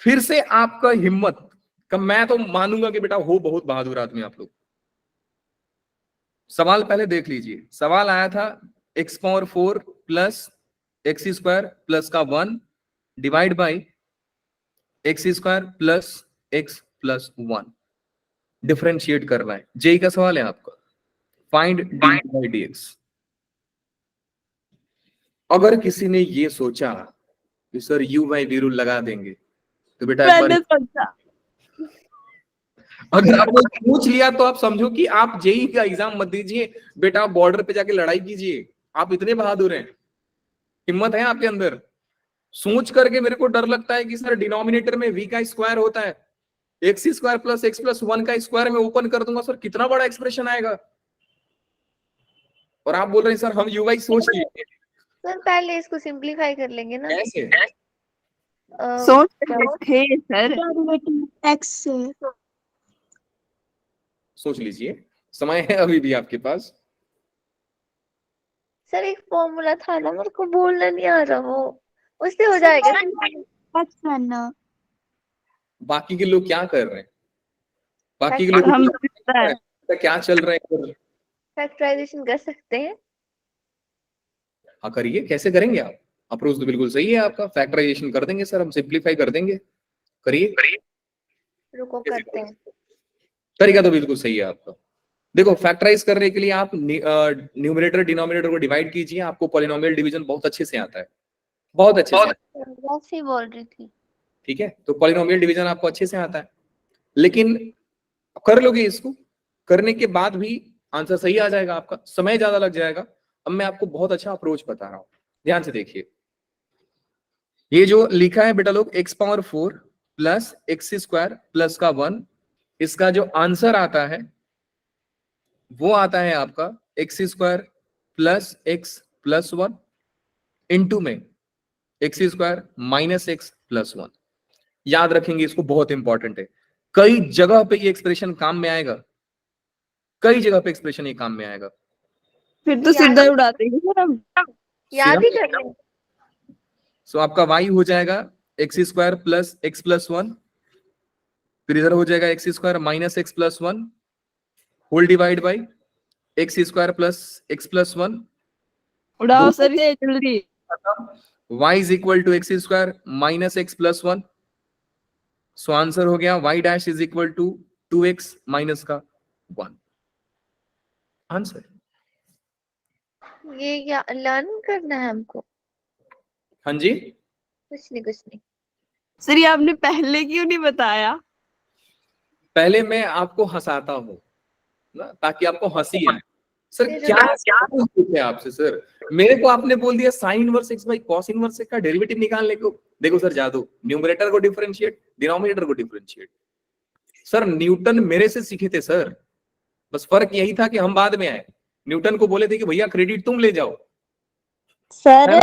Speaker 1: फिर से आपका हिम्मत का मैं तो मानूंगा कि बेटा हो बहुत बहादुर आदमी आप लोग। सवाल पहले देख लीजिए, सवाल आया था x power 4 plus x square plus का 1 divide by x square plus x plus 1, differentiate करना है। जेई का सवाल है आपका, find d by d x. अगर किसी ने ये सोचा कि sir u by v rule लगा देंगे तो बेटा एक
Speaker 4: मैंने
Speaker 1: बार
Speaker 4: सोचा।
Speaker 1: अगर आपने पूछ लिया तो आप समझो कि आप जेई का एग्जाम मत दीजिए बेटा, आप बॉर्डर पे जाके लड़ाई कीजिए। आप इतने बहादुर हैं, हिम्मत है आपके अंदर। सोच करके मेरे को डर लगता है कि सर डिनोमिनेटर में v का स्क्वायर होता है, x square plus x plus 1 का स्क्वायर में ओपन कर दूंगा सर कितना बड़ा एक्सप्रेशन आएगा, और आप बोल रहे हैं सर हम यूवाई सोच लिए।
Speaker 3: सर पहले इसको सिंपलीफाई कर लेंगे ना।
Speaker 1: कैसे?
Speaker 4: सोच रहे थे सर।
Speaker 2: एक्स से
Speaker 1: सोच लीजिए, समय है अभी भी आपके पास।
Speaker 3: सर एक फॉर्मूला था ना, मेरे को बोलना नहीं आ रहा, वो उससे हो जाएगा।
Speaker 1: बाकी के लोग क्या कर रहे हैं, बाकी के लोग
Speaker 4: हम
Speaker 1: क्या चल रहे हैं?
Speaker 3: फैक्टराइजेशन कर सकते हैं।
Speaker 1: हाँ करिए, कैसे करेंगे आप? अप्रोच तो बिल्कुल सही है आपका, फैक्टराइजेशन कर देंगे सर, हम सिंप्लीफाई कर देंगे। करिए,
Speaker 3: रुको करते हैं।
Speaker 1: तरीका तो बिल्कुल सही है आपका। देखो फैक्टराइज करने के लिए आप न्यूमरेटर डिनोमिनेटर को डिवाइड कीजिए, आपको पॉलिनोमियल डिवीजन बहुत अच्छे से आता है, बहुत अच्छे से।
Speaker 3: वैसे ही बोल रही थी।
Speaker 1: ठीक है, तो पॉलिनोमियल डिवीजन आपको अच्छे से आता है, लेकिन कर लोगे इसको, करने के बाद भी आंसर सही आ जाएगा आपका, समय ज्यादा लग जाएगा। अब मैं आपको बहुत अच्छा अप्रोच बता रहा हूं, ध्यान से देखिए। ये जो लिखा है बेटा लोग x power 4 plus x square plus का 1, इसका जो आंसर आता है वो आता है आपका x square plus x plus 1 into में x square minus x plus 1। याद रखेंगे इसको, बहुत इंपॉर्टेंट है। कई जगह पे ये एक्सप्रेशन काम में आएगा, कई जगह पे एक्सप्रेशन ये काम में आएगा।
Speaker 4: फिर तो सीधा उड़ा देंगे सर हम।
Speaker 3: याद ही कर लें।
Speaker 1: सो आपका y हो जाएगा x square plus x plus 1, फिर इधर हो जाएगा x square minus x plus 1 whole divide by x square plus x plus 1।
Speaker 4: उड़ाओ सर ये जल्दी।
Speaker 1: y is equal to x square minus x plus 1। So answer हो गया y dash is equal to 2x minus का 1। Answer
Speaker 3: ये क्या learn करना है हमको?
Speaker 1: हाँ जी,
Speaker 3: कुछ नहीं।
Speaker 4: सर ये आपने पहले क्यों नहीं बताया?
Speaker 1: पहले मैं आपको हंसाता हूँ ना, ताकि आपको हंसी आए। सर क्या पूछे आपसे सर, मेरे को आपने बोल दिया sign inverse x by cos inverse x का डेरिवेटिव निकालने को। देखो सर जादू, न्यूमरेटर को डिफरेंशिएट, डिनोमिनेटर को डिफरेंशिएट। सर न्यूटन मेरे से सीखे थे सर, बस फर्क यही था कि हम बाद में आए। न्यूटन को बोले थे कि भैया क्रेडिट तुम ले जाओ।
Speaker 2: सर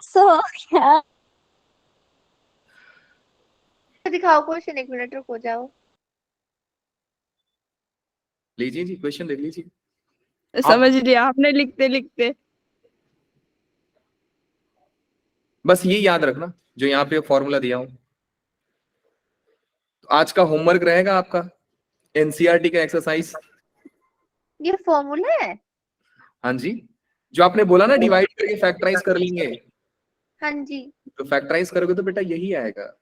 Speaker 2: सो क्या
Speaker 3: दिखाओ क्वेश्चन, 1 मिनट रुको जाओ।
Speaker 1: लीजिए जी, क्वेश्चन देख लीजिए।
Speaker 4: समझ लिया आपने लिखते लिखते।
Speaker 1: बस ये याद रखना जो यहाँ पे फॉर्मूला दिया हूं। तो आज का होमवर्क रहेगा आपका एनसीईआरटी का एक्सरसाइज।
Speaker 3: ये फॉर्मूला है?
Speaker 1: हाँ जी, जो आपने बोला ना डिवाइड करके फैक्टराइज कर लेंगे,
Speaker 3: हाँ जी।
Speaker 1: तो फैक्टराइज करोगे तो बेटा यही आएगा।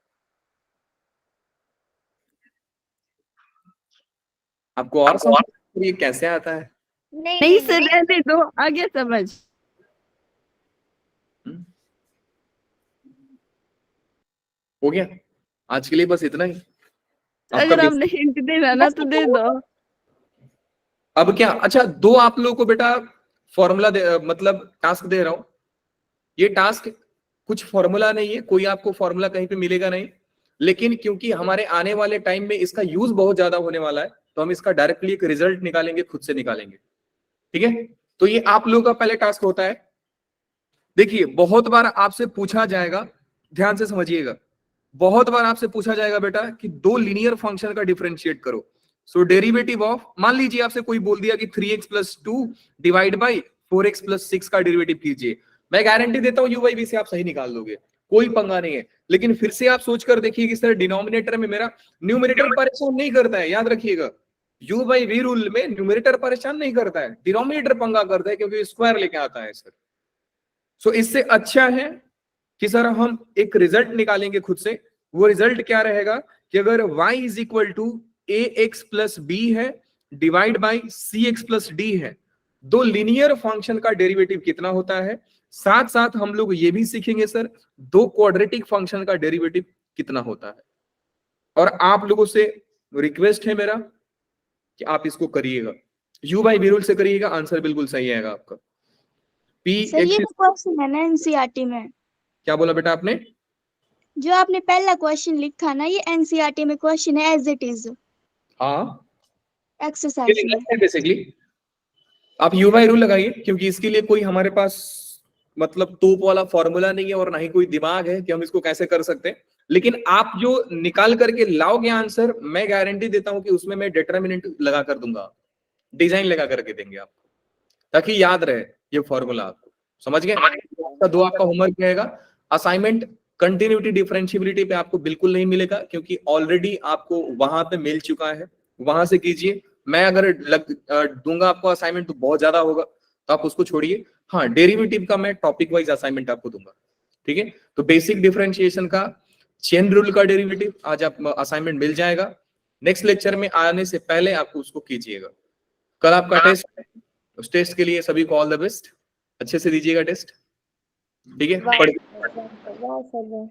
Speaker 1: आपको और समझ ये कैसे आता है?
Speaker 4: नहीं सर रहने दो, आगे समझ।
Speaker 1: हो गया आज के लिए, बस इतना ही।
Speaker 4: अगर आपने हिंट देना ना तो दे दो।
Speaker 1: अब क्या, अच्छा दो आप लोगों को बेटा फॉर्मूला मतलब टास्क दे रहा हूं, ये टास्क कुछ फॉर्मूला नहीं है, कोई आपको फॉर्मूला कहीं पे मिलेगा नहीं, लेकिन क्योंकि हमारे आने वाले टाइम में इसका यूज बहुत ज्यादा होने वाला है, तो हम इसका डायरेक्टली एक रिजल्ट निकालेंगे, खुद से निकालेंगे। ठीक है, तो ये आप लोगों का पहले टास्क होता है। देखिए बहुत बार आपसे पूछा जाएगा, ध्यान से समझिएगा, बहुत बार आपसे पूछा जाएगा बेटा कि दो लीनियर फंक्शन का डिफरेंशिएट करो। सो डेरिवेटिव ऑफ, मान लीजिए आपसे कोई बोल दिया कि 3x + 2 डिवाइड बाई 4x + 6 का डेरिवेटिव कीजिए, मैं गारंटी देता हूं u/v से आप सही निकाल लोगे, कोई पंगा नहीं है। लेकिन फिर से आप सोच कर देखिए कि सर डिनोमिनेटर में मेरा न्यूमरेटर परेशान नहीं करता है, याद रखिएगा u/v रूल में न्यूमरेटर परेशान नहीं करता है, डिनोमिनेटर पंगा करता है क्योंकि स्क्वायर लेके आता है सर। सो इससे अच्छा है कि सर हम एक रिजल्ट निकालेंगे खुद से। वो रिजल्ट क्या रहेगा कि अगर y = ax + b है डिवाइड बाई cx + d है, दो लीनियर फंक्शन का डेरिवेटिव कितना होता है, साथ साथ हम लोग ये भी सीखेंगे सर दो क्वाड्रेटिक फंक्शन का डेरिवेटिव कितना होता है। और आप लोगों से रिक्वेस्ट है मेरा कि आप इसको करिएगा, u/v रूल से करिएगा, आंसर बिल्कुल सही आएगा आपका।
Speaker 6: सर ये तो क्वेश्चन है ना एनसीईआरटी में।
Speaker 1: क्या बोला बेटा आपने?
Speaker 6: जो आपने पहला क्वेश्चन लिखा ना, ये एनसीईआरटी में क्वेश्चन है एज इट इज
Speaker 1: हाँ
Speaker 6: एक्सरसाइज में।
Speaker 1: बेसिकली आप u/v रूल लगाइए, क्योंकि इसके लिए कोई हमारे पास मतलब तोप वाला फॉर्मूला नहीं है और ना ही कोई दिमाग है कि हम इसको कैसे कर सकते हैं। लेकिन आप जो निकाल करके लाओगे आंसर, मैं गारंटी देता हूं कि उसमें मैं डिटरमिनेंट लगा कर दूंगा, डिजाइन लगा करके देंगे आपको, ताकि याद रहे ये फॉर्मूला आपको। समझ गए? आपका होमवर्क रहेगा असाइनमेंट कंटिन्यूटी डिफरेंशिएबिलिटी पे आपको बिल्कुल नहीं मिलेगा, क्योंकि ऑलरेडी आपको वहां पे मिल चुका है, वहां से कीजिए। मैं अगर दूंगा आपको असाइनमेंट तो बहुत ज्यादा होगा, तो आप उसको छोड़िए। हाँ, डेरिवेटिव का मैं टॉपिक वाइज असाइनमेंट आपको दूंगा, ठीक है? तो बेसिक डिफरेंशिएशन का, चेन रूल का डेरिवेटिव आज आप असाइनमेंट मिल जाएगा। नेक्स्ट लेक्चर में आने से पहले आपको उसको कीजिएगा। कल आपका टेस्ट है, उस टेस्ट के लिए सभी को ऑल द बेस्ट, अच्छे से दीजिएगा टेस्ट, ठीक है?
Speaker 3: वाह सर,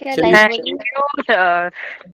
Speaker 3: क्या
Speaker 1: चलिए।
Speaker 3: Life
Speaker 5: Thank you, sir.